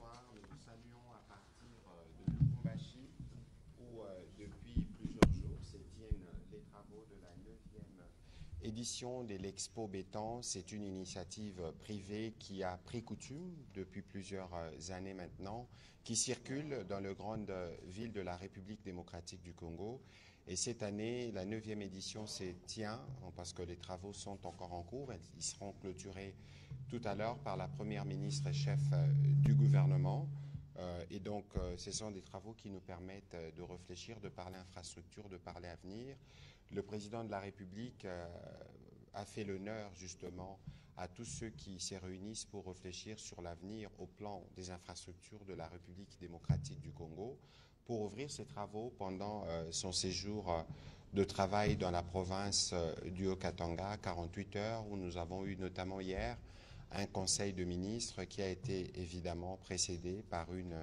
soir, nous vous saluons à partir de Lubumbashi, où depuis plusieurs jours se tiennent les travaux de la 9e édition de l'Expo Béton. C'est une initiative privée qui a pris coutume depuis plusieurs années maintenant, qui circule dans les grandes villes de la République démocratique du Congo. Et cette année, la 9e édition se tient, parce que les travaux sont encore en cours. Ils seront clôturés tout à l'heure par la première ministre et chef du gouvernement. Et donc, ce sont des travaux qui nous permettent de réfléchir, de parler infrastructure, de parler avenir. Le président de la République a fait l'honneur, justement, à tous ceux qui se réunissent pour réfléchir sur l'avenir au plan des infrastructures de la République démocratique du Congo, pour ouvrir ses travaux pendant son séjour de travail dans la province du Haut-Katanga, 48 heures, où nous avons eu notamment hier un conseil de ministres qui a été évidemment précédé par une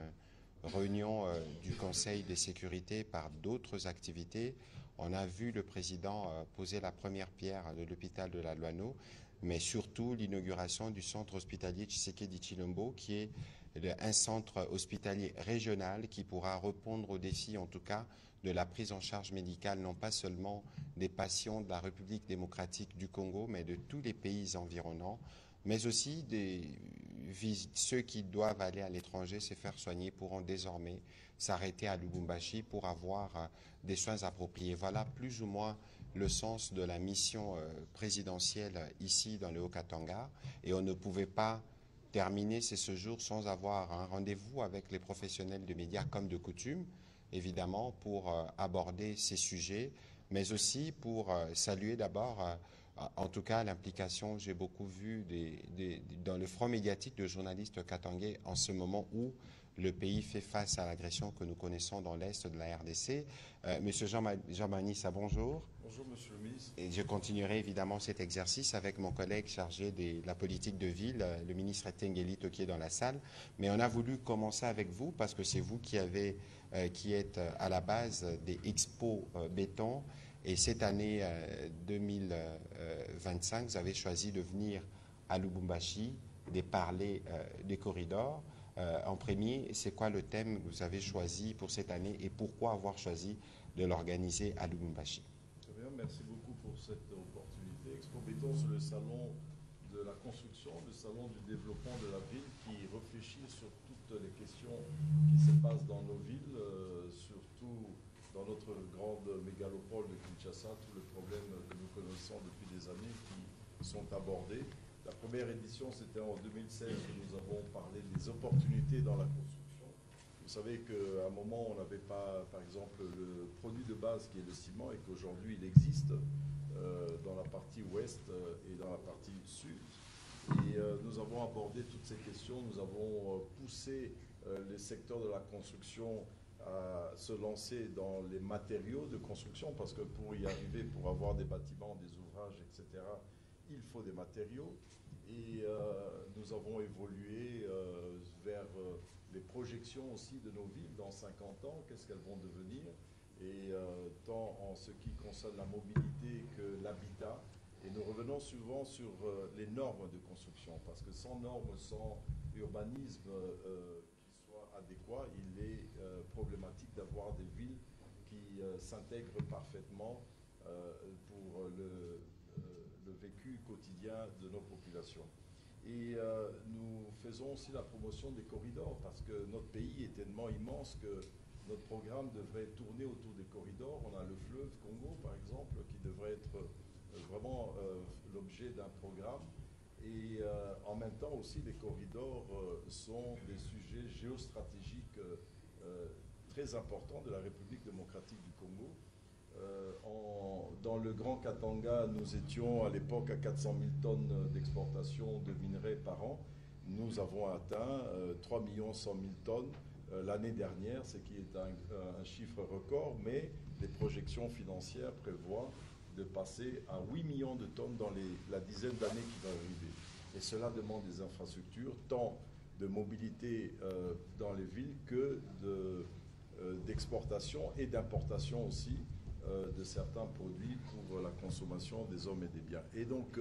réunion du Conseil de sécurité, par d'autres activités. On a vu le président poser la première pierre de l'hôpital de la Luano, mais surtout l'inauguration du centre hospitalier Tshisekedi Tshilombo, qui est un centre hospitalier régional qui pourra répondre aux défis, en tout cas, de la prise en charge médicale, non pas seulement des patients de la République démocratique du Congo, mais de tous les pays environnants, mais aussi ceux qui doivent aller à l'étranger se faire soigner pourront désormais s'arrêter à Lubumbashi pour avoir des soins appropriés. Voilà plus ou moins le sens de la mission présidentielle ici dans le Haut-Katanga, et on ne pouvait pas terminer ce séjour sans avoir un rendez-vous avec les professionnels de médias comme de coutume, évidemment, pour aborder ces sujets, mais aussi pour saluer d'abord, en tout cas, l'implication, j'ai beaucoup vu dans le front médiatique de journalistes katangais en ce moment où le pays fait face à l'agression que nous connaissons dans l'est de la RDC. Monsieur Jean Manissa, bonjour. Bonjour, monsieur le ministre. Et je continuerai évidemment cet exercice avec mon collègue chargé de la politique de ville, le ministre Tengelito, qui est dans la salle. Mais on a voulu commencer avec vous parce que c'est vous qui êtes à la base des expos béton. Et cette année 2025, vous avez choisi de venir à Lubumbashi, de parler des corridors. En premier, c'est quoi le thème que vous avez choisi pour cette année et pourquoi avoir choisi de l'organiser à Lubumbashi? Très bien, merci beaucoup pour cette opportunité. Expo Béton, c'est le salon de la construction, le salon du développement de la ville qui réfléchit sur toutes les questions qui se passent dans nos villes, surtout dans notre grande mégalopole de Kinshasa, tous les problèmes que nous connaissons depuis des années qui sont abordés. La première édition, c'était en 2016 que nous avons parlé des opportunités dans la construction. Vous savez qu'à un moment, on n'avait pas, par exemple, le produit de base qui est le ciment et qu'aujourd'hui, il existe dans la partie ouest et dans la partie sud. Et nous avons abordé toutes ces questions. Nous avons poussé les secteurs de la construction à se lancer dans les matériaux de construction parce que pour y arriver, pour avoir des bâtiments, des ouvrages, etc., il faut des matériaux. Et nous avons évolué vers les projections aussi de nos villes dans 50 ans, qu'est-ce qu'elles vont devenir, et tant en ce qui concerne la mobilité que l'habitat. Et nous revenons souvent sur les normes de construction, parce que sans normes, sans urbanisme qui soit adéquat, il est problématique d'avoir des villes qui s'intègrent parfaitement pour le vécu quotidien de nos populations. Et nous faisons aussi la promotion des corridors parce que notre pays est tellement immense que notre programme devrait tourner autour des corridors. On a le fleuve Congo, par exemple, qui devrait être vraiment l'objet d'un programme. Et en même temps aussi, les corridors sont des sujets géostratégiques très importants de la République démocratique du Congo. Dans le Grand Katanga, nous étions à l'époque à 400 000 tonnes d'exportation de minerais par an. Nous avons atteint 3 100 000 tonnes l'année dernière, ce qui est un chiffre record, mais les projections financières prévoient de passer à 8 millions de tonnes dans la dizaine d'années qui va arriver. Et cela demande des infrastructures, tant de mobilité dans les villes que d'exportation et d'importation aussi de certains produits pour la consommation des hommes et des biens. Et donc,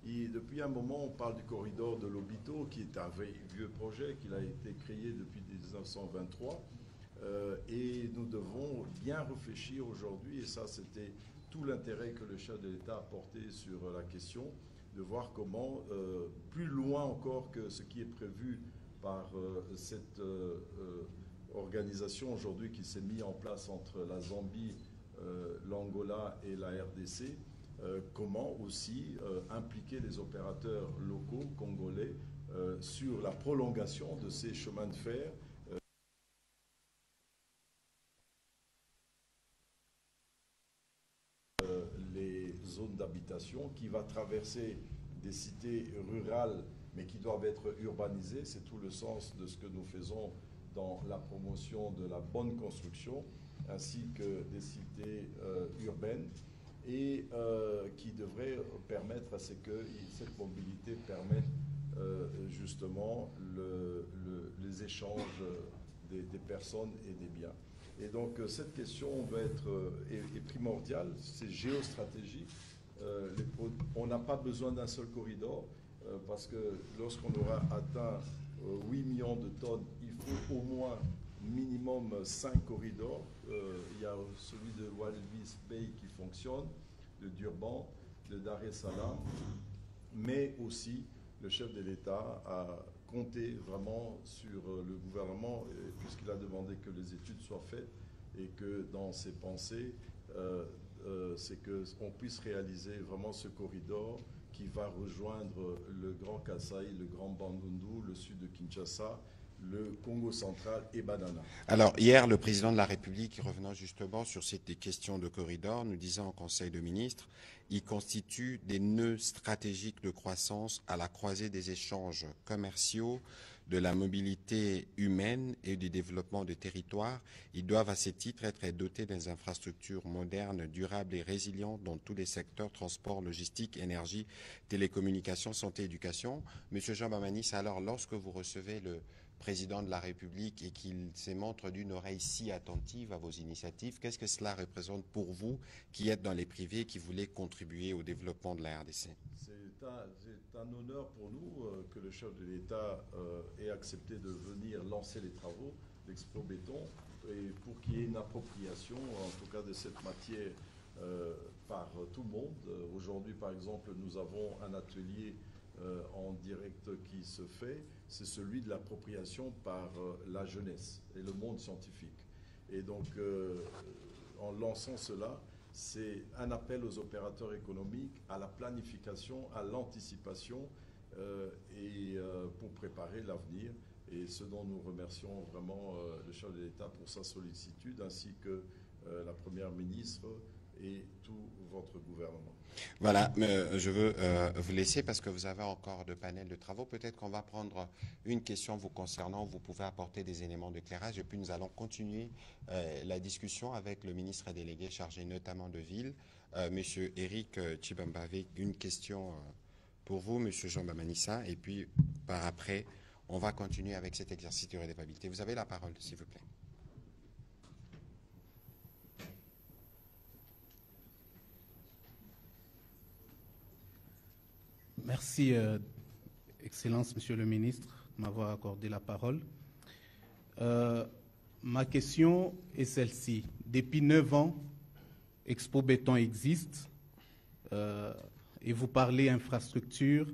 Depuis un moment, on parle du corridor de Lobito, qui est un vieux projet, qui a été créé depuis 1923. Et nous devons bien réfléchir aujourd'hui, et ça c'était tout l'intérêt que le chef de l'État a porté sur la question, de voir comment, plus loin encore que ce qui est prévu par cette organisation aujourd'hui qui s'est mise en place entre la Zambie, l'Angola et la RDC, comment aussi impliquer les opérateurs locaux congolais sur la prolongation de ces chemins de fer les zones d'habitation qui va traverser des cités rurales mais qui doivent être urbanisées. C'est tout le sens de ce que nous faisons dans la promotion de la bonne construction ainsi que des cités urbaines et qui devrait permettre à ce que cette mobilité permette justement les échanges des personnes et des biens. Et donc cette question va être est primordiale, c'est géostratégique. On n'a pas besoin d'un seul corridor parce que lorsqu'on aura atteint 8 millions de tonnes, il faut au moins minimum 5 corridors. Il y a celui de Walvis Bay qui fonctionne, de Durban, de Dar es Salaam, mais aussi le chef de l'État a compté vraiment sur le gouvernement puisqu'il a demandé que les études soient faites et que dans ses pensées, c'est qu'on puisse réaliser vraiment ce corridor qui va rejoindre le Grand Kasaï, le Grand Bandundu, le sud de Kinshasa, le Congo central et Banana. Alors, hier, le président de la République, revenant justement sur ces questions de corridor, nous disait en Conseil de ministres, ils constituent des nœuds stratégiques de croissance à la croisée des échanges commerciaux, de la mobilité humaine et du développement des territoires. Ils doivent à ce titre être dotés des infrastructures modernes, durables et résilientes dans tous les secteurs, transport, logistique, énergie, télécommunications, santé, éducation. Monsieur Jean Bamanis, alors lorsque vous recevez le président de la République et qu'il se montre d'une oreille si attentive à vos initiatives, qu'est-ce que cela représente pour vous qui êtes dans les privés et qui voulez contribuer au développement de la RDC? C'est un honneur pour nous que le chef de l'État ait accepté de venir lancer les travaux d'Expo Béton et pour qu'il y ait une appropriation, en tout cas de cette matière, par tout le monde. Aujourd'hui, par exemple, nous avons un atelier en direct qui se fait, c'est celui de l'appropriation par la jeunesse et le monde scientifique. Et donc, en lançant cela, c'est un appel aux opérateurs économiques, à la planification, à l'anticipation et pour préparer l'avenir. Et ce dont nous remercions vraiment le chef de l'État pour sa sollicitude, ainsi que la Première ministre et tout votre gouvernement. Voilà, je veux vous laisser parce que vous avez encore de panels de travaux. Peut-être qu'on va prendre une question vous concernant, vous pouvez apporter des éléments d'éclairage et puis nous allons continuer la discussion avec le ministre délégué chargé notamment de ville, Monsieur Eric Tshibamba, avec une question pour vous, Monsieur Jean Bamanissa, et puis par après, on va continuer avec cet exercice de redevabilité. Vous avez la parole, s'il vous plaît. Merci, Excellence, Monsieur le Ministre, de m'avoir accordé la parole. Ma question est celle-ci. Depuis 9 ans, Expo Béton existe et vous parlez infrastructure.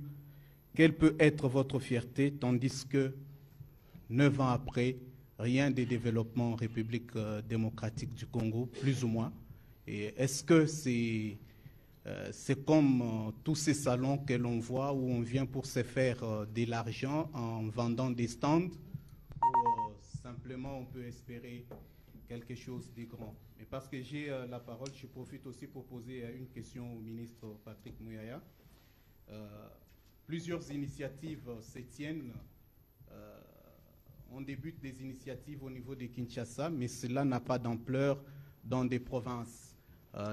Quelle peut être votre fierté, tandis que 9 ans après, rien de développement en République démocratique du Congo, plus ou moins. Et est-ce que c'est comme tous ces salons que l'on voit où on vient pour se faire de l'argent en vendant des stands ou simplement on peut espérer quelque chose de grand. Mais parce que j'ai la parole, je profite aussi pour poser une question au ministre Patrick Mouyaya. Plusieurs initiatives se tiennent. On débute des initiatives au niveau de Kinshasa, mais cela n'a pas d'ampleur dans des provinces.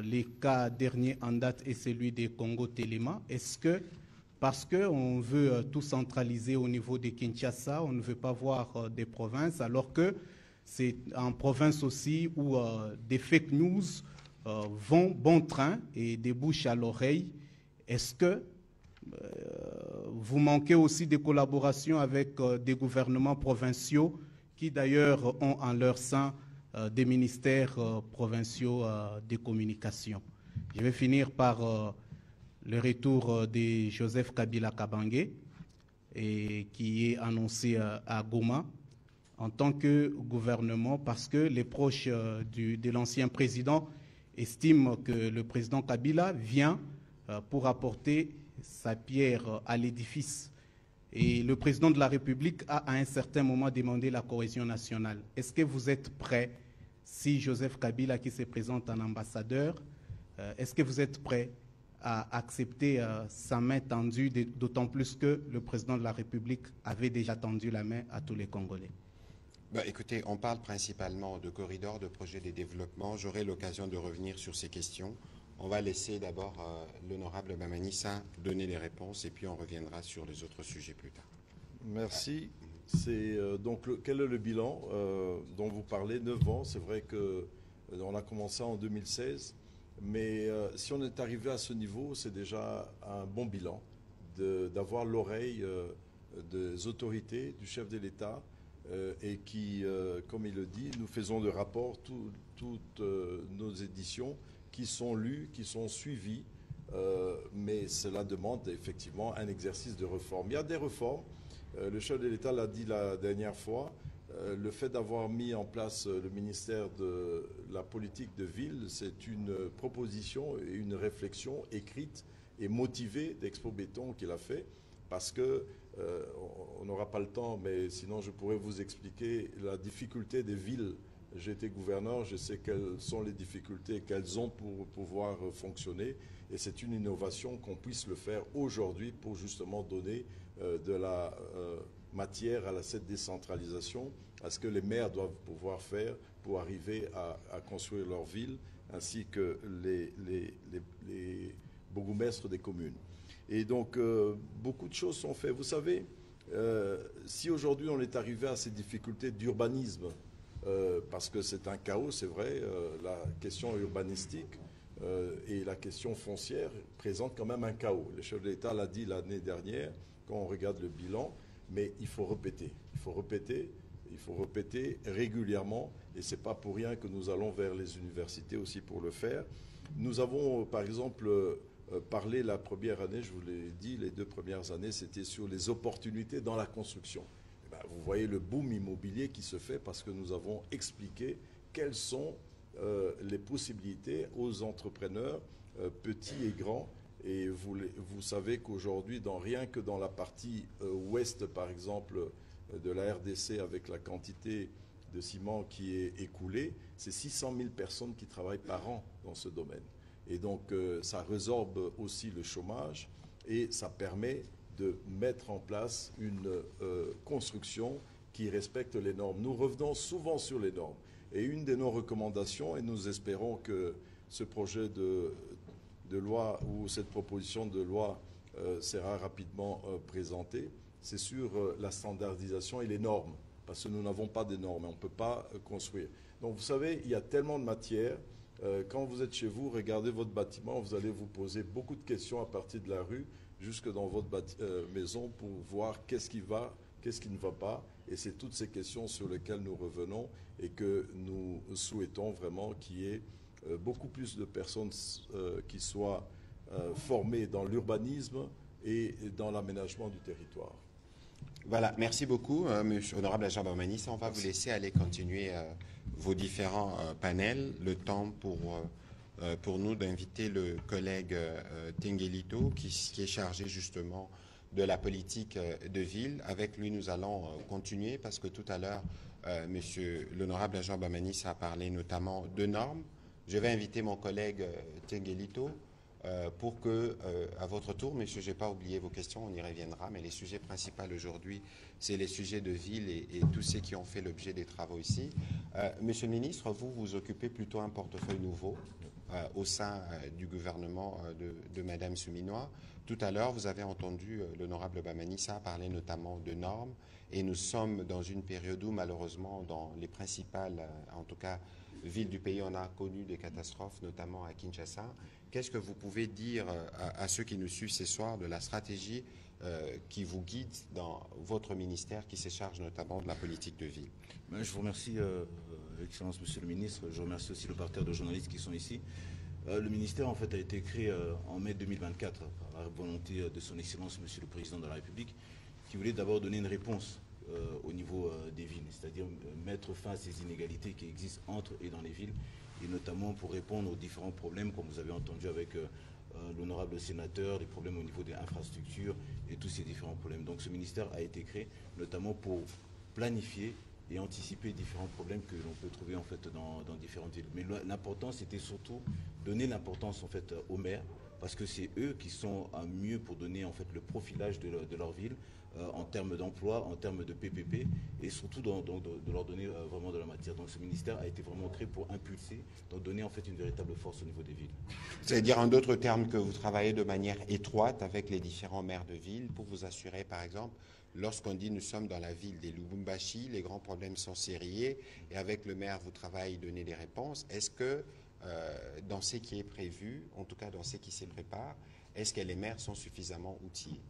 Les cas derniers en date est celui des Congo-Téléma. Est-ce que, parce qu'on veut tout centraliser au niveau de Kinshasa, on ne veut pas voir des provinces, alors que c'est en province aussi où des fake news vont bon train et débouchent à l'oreille. Est-ce que Vous manquez aussi des collaborations avec des gouvernements provinciaux qui d'ailleurs ont en leur sein des ministères provinciaux des communications. Je vais finir par le retour de Joseph Kabila Kabange, qui est annoncé à Goma en tant que gouvernement, parce que les proches de l'ancien président estiment que le président Kabila vient pour apporter sa pierre à l'édifice. Et le président de la République a à un certain moment demandé la cohésion nationale. Est-ce que vous êtes prêt, si Joseph Kabila qui se présente en ambassadeur, est-ce que vous êtes prêt à accepter sa main tendue, d'autant plus que le président de la République avait déjà tendu la main à tous les Congolais? Écoutez, on parle principalement de corridors, de projets de développement. J'aurai l'occasion de revenir sur ces questions. On va laisser d'abord l'honorable Bamanissa donner les réponses et puis on reviendra sur les autres sujets plus tard. Merci. C'est quel est le bilan dont vous parlez? 9 ans, c'est vrai qu'on a commencé en 2016, mais si on est arrivé à ce niveau, c'est déjà un bon bilan d'avoir l'oreille des autorités, du chef de l'État, et qui, comme il le dit, nous faisons de rapports toutes nos éditions qui sont lues, qui sont suivies, mais cela demande effectivement un exercice de réforme. Il y a des réformes, le chef de l'État l'a dit la dernière fois, le fait d'avoir mis en place le ministère de la politique de ville, c'est une proposition et une réflexion écrite et motivée d'Expo Béton qu'il a fait, parce que on n'aura pas le temps, mais sinon je pourrais vous expliquer la difficulté des villes. J'ai été gouverneur, je sais quelles sont les difficultés qu'elles ont pour pouvoir fonctionner, et c'est une innovation qu'on puisse le faire aujourd'hui pour justement donner de la matière à cette décentralisation, à ce que les maires doivent pouvoir faire pour arriver à construire leur ville, ainsi que les bourgmestres des communes. Et donc, beaucoup de choses sont faites. Vous savez, si aujourd'hui on est arrivé à ces difficultés d'urbanisme, parce que c'est un chaos, c'est vrai, la question urbanistique et la question foncière présentent quand même un chaos. Le chef de l'État l'a dit l'année dernière, quand on regarde le bilan, mais il faut répéter. Il faut répéter régulièrement, et ce n'est pas pour rien que nous allons vers les universités aussi pour le faire. Nous avons, par exemple, parlé la première année, je vous l'ai dit, les 2 premières années, c'était sur les opportunités dans la construction. Vous voyez le boom immobilier qui se fait parce que nous avons expliqué quelles sont les possibilités aux entrepreneurs, petits et grands. Et vous savez qu'aujourd'hui, rien que dans la partie ouest, par exemple, de la RDC, avec la quantité de ciment qui est écoulée, c'est 600 000 personnes qui travaillent par an dans ce domaine. Et donc, ça résorbe aussi le chômage et ça permet de mettre en place une construction qui respecte les normes. Nous revenons souvent sur les normes. Et une de nos recommandations, et nous espérons que ce projet de loi ou cette proposition de loi sera rapidement présentée, c'est sur la standardisation et les normes. Parce que nous n'avons pas de normes, on ne peut pas construire. Donc vous savez, il y a tellement de matière. Quand vous êtes chez vous, regardez votre bâtiment, vous allez vous poser beaucoup de questions à partir de la rue, jusque dans votre maison, pour voir qu'est-ce qui va, qu'est-ce qui ne va pas. Et c'est toutes ces questions sur lesquelles nous revenons et que nous souhaitons vraiment qu'il y ait beaucoup plus de personnes qui soient formées dans l'urbanisme et dans l'aménagement du territoire. Voilà, merci beaucoup, monsieur honorable agent Bamanissa. On va vous laisser aller continuer vos différents panels. Le temps pour nous d'inviter le collègue Tengelito, qui est chargé justement de la politique de ville. Avec lui, nous allons continuer parce que tout à l'heure, monsieur l'honorable agent Bamanissa a parlé notamment de normes. Je vais inviter mon collègue Tengelito pour que, à votre tour, monsieur, je n'ai pas oublié vos questions, on y reviendra, mais les sujets principaux aujourd'hui, c'est les sujets de ville et tous ceux qui ont fait l'objet des travaux ici. Monsieur le ministre, vous occupez plutôt un portefeuille nouveau au sein du gouvernement de Madame Souminois. Tout à l'heure, vous avez entendu l'honorable Bamanissa parler notamment de normes, et nous sommes dans une période où, malheureusement, dans les principales, en tout cas, villes du pays. On a connu des catastrophes, notamment à Kinshasa. Qu'est-ce que vous pouvez dire à ceux qui nous suivent ce soir de la stratégie qui vous guide dans votre ministère qui se charge notamment de la politique de ville? Je vous remercie, Excellence Monsieur le Ministre. Je remercie aussi le parterre de journalistes qui sont ici. Le ministère en fait a été créé en mai 2024 par la volonté de son Excellence Monsieur le Président de la République qui voulait d'abord donner une réponse au niveau des villes, c'est-à-dire mettre fin à ces inégalités qui existent entre et dans les villes, et notamment pour répondre aux différents problèmes, comme vous avez entendu avec l'honorable sénateur, les problèmes au niveau des infrastructures et tous ces différents problèmes. Donc ce ministère a été créé notamment pour planifier et anticiper différents problèmes que l'on peut trouver en fait dans différentes villes. Mais l'important, c'était surtout donner l'importance en fait aux maires, parce que c'est eux qui sont à mieux pour donner en fait le profilage de leur ville en termes d'emploi, en termes de PPP, et surtout de leur donner vraiment de la matière. Donc ce ministère a été vraiment créé pour impulser, donc donner en fait une véritable force au niveau des villes. C'est-à-dire en d'autres termes que vous travaillez de manière étroite avec les différents maires de ville pour vous assurer, par exemple, lorsqu'on dit nous sommes dans la ville des Lubumbashi, les grands problèmes sont sérieux, et avec le maire vous travaillez, donner des réponses. Est-ce que dans ce qui est prévu, en tout cas dans ce qui se prépare, est-ce que les maires sont suffisamment outillés?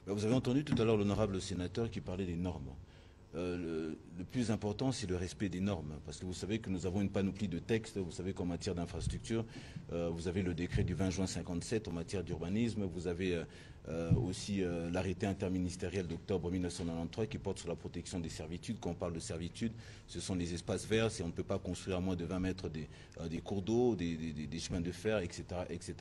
Vous avez entendu tout à l'heure l'honorable sénateur qui parlait des normes. Le plus important, c'est le respect des normes, parce que vous savez que nous avons une panoplie de textes. Vous savez qu'en matière d'infrastructure, vous avez le décret du 20 juin 57 en matière d'urbanisme, vous avez aussi l'arrêté interministériel d'octobre 1993 qui porte sur la protection des servitudes. Quand on parle de servitudes, ce sont les espaces verts, et on ne peut pas construire à moins de 20 mètres des cours d'eau, des chemins de fer, etc., etc.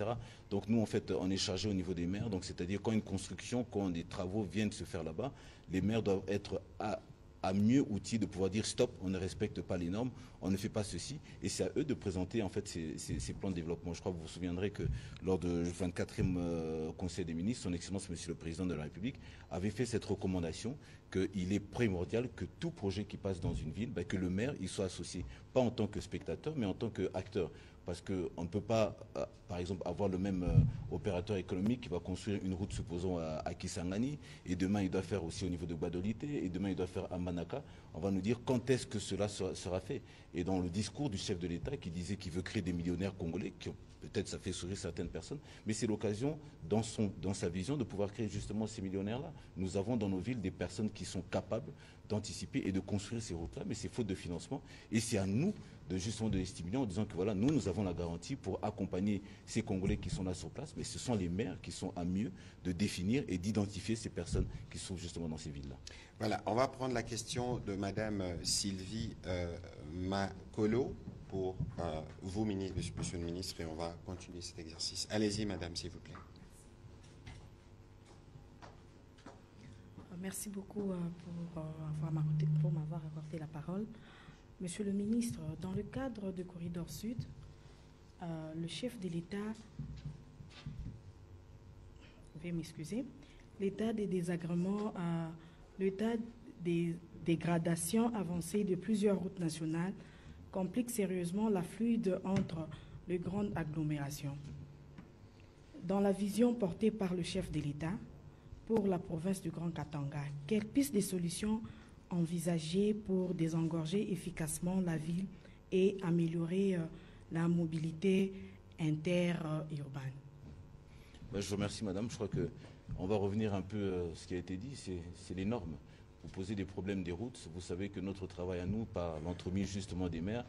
Donc nous, en fait, on est chargé au niveau des maires, donc c'est-à-dire quand une construction, quand des travaux viennent se faire là-bas, les maires doivent être à mieux outils de pouvoir dire stop, on ne respecte pas les normes, on ne fait pas ceci, et c'est à eux de présenter en fait ces plans de développement. Je crois que vous vous souviendrez que lors du 24e Conseil des ministres, son Excellence Monsieur le Président de la République avait fait cette recommandation qu'il est primordial que tout projet qui passe dans une ville, que le maire il soit associé, pas en tant que spectateur, mais en tant qu'acteur. Parce qu'on ne peut pas, par exemple, avoir le même opérateur économique qui va construire une route, supposons, à Kisangani, et demain il doit faire aussi au niveau de Guadolité, et demain il doit faire à Manaka. On va nous dire quand est-ce que cela sera fait. Et dans le discours du chef de l'État qui disait qu'il veut créer des millionnaires congolais, peut-être ça fait sourire certaines personnes, mais c'est l'occasion, dans sa vision, de pouvoir créer justement ces millionnaires-là. Nous avons dans nos villes des personnes qui sont capables d'anticiper et de construire ces routes-là, mais c'est faute de financement, et c'est à nous justement de les stimuler en disant que voilà, nous avons la garantie pour accompagner ces Congolais qui sont là sur place, mais ce sont les maires qui sont à mieux de définir et d'identifier ces personnes qui sont justement dans ces villes-là. Voilà, on va prendre la question de Madame Sylvie Makolo pour vous, Monsieur le Ministre, et on va continuer cet exercice. Allez-y, Madame, s'il vous plaît. Merci beaucoup pour m'avoir accordé la parole. Monsieur le ministre, dans le cadre de Corridor Sud, le chef de l'État, veuillez m'excuser, l'état des désagréments, l'état des dégradations avancées de plusieurs routes nationales complique sérieusement la fluide entre les grandes agglomérations. Dans la vision portée par le chef de l'État pour la province du Grand Katanga, quelles pistes de solutions envisagées pour désengorger efficacement la ville et améliorer la mobilité interurbaine? Je vous remercie, madame. Je crois qu'on va revenir un peu à ce qui a été dit, c'est les normes. Vous posez des problèmes des routes. Vous savez que notre travail à nous, par l'entremise justement des maires,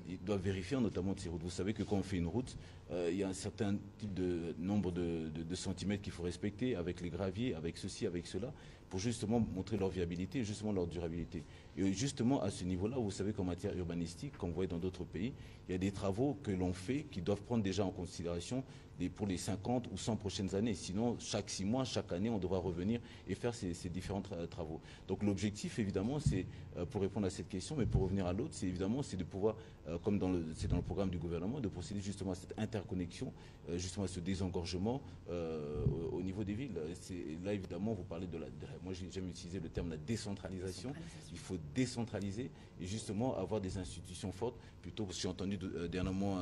ils doivent vérifier notamment de ces routes. Vous savez que quand on fait une route, il y a un certain type de nombre de centimètres qu'il faut respecter avec les graviers, avec ceci, avec cela, pour justement montrer leur viabilité et justement leur durabilité. Et justement à ce niveau-là, vous savez qu'en matière urbanistique, comme vous voyez dans d'autres pays, il y a des travaux que l'on fait qui doivent prendre déjà en considération pour les 50 ou 100 prochaines années. Sinon, chaque 6 mois, chaque année, on devra revenir et faire ces différents travaux. Donc l'objectif, évidemment, c'est, pour répondre à cette question, mais pour revenir à l'autre, c'est évidemment c'est de pouvoir, comme c'est dans le programme du gouvernement, de procéder justement à cette interconnexion, justement à ce désengorgement au niveau des villes. Là, évidemment, vous parlez moi, j'aime utiliser le terme la décentralisation. Il faut décentraliser et justement avoir des institutions fortes. Plutôt, parce que j'ai entendu dernièrement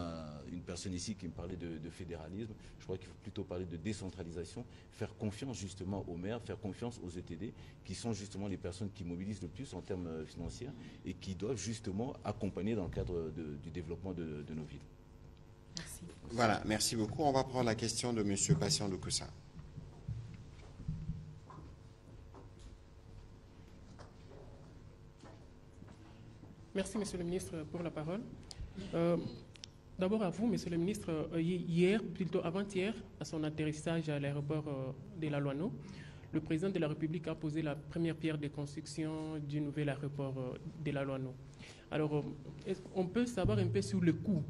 une personne ici qui me parlait de fédéralisme. Je crois qu'il faut plutôt parler de décentralisation, faire confiance justement aux maires, faire confiance aux ETD, qui sont justement les personnes qui mobilisent le plus en termes financiers et qui doivent justement accompagner dans le cadre du développement de nos villes. Merci. Voilà, merci beaucoup. On va prendre la question de M. Patient Lukusa. Merci, Monsieur le ministre, pour la parole. D'abord à vous, Monsieur le ministre, hier, plutôt avant-hier, à son atterrissage à l'aéroport de la Loano, le président de la République a posé la première pierre de construction du nouvel aéroport de la Loano. Alors, on peut savoir un peu sur le coût.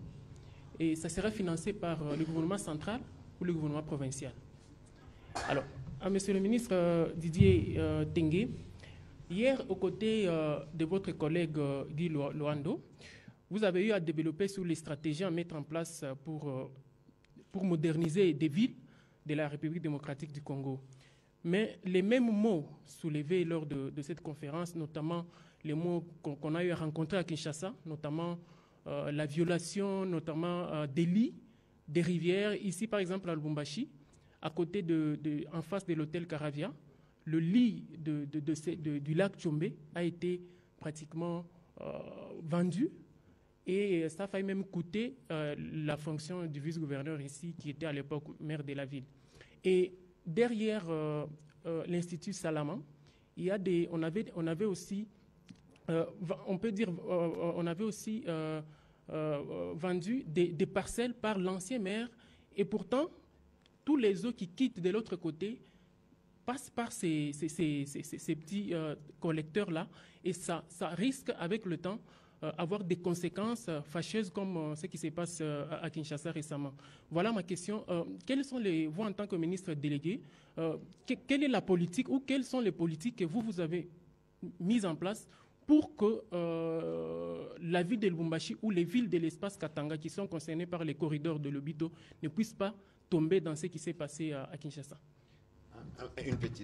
Et ça sera financé par le gouvernement central ou le gouvernement provincial. Alors, à Monsieur le ministre Didier Tengue, hier, aux côtés de votre collègue Guy Loando, vous avez eu à développer sur les stratégies à mettre en place pour moderniser des villes de la République démocratique du Congo. Mais les mêmes mots soulevés lors de cette conférence, notamment les mots qu'on a eu à rencontrer à Kinshasa, notamment la violation notamment des lits, des rivières. Ici, par exemple, à Lubumbashi, à côté en face de l'hôtel Caravia, le lit du lac Tchombe a été pratiquement vendu et ça a failli même coûter la fonction du vice-gouverneur ici, qui était à l'époque maire de la ville. Et derrière l'Institut Salaman, on avait aussi vendu des parcelles par l'ancien maire, et pourtant, tous les eaux qui quittent de l'autre côté passent par ces petits collecteurs-là, et ça risque, avec le temps, avoir des conséquences fâcheuses comme ce qui se passe à Kinshasa récemment. Voilà ma question. Quelles sont vous, en tant que ministre délégué, quelle est la politique ou quelles sont les politiques que vous avez mises en place pour que la ville de Lubumbashi ou les villes de l'espace Katanga qui sont concernées par les corridors de Lobito ne puissent pas tomber dans ce qui s'est passé à Kinshasa?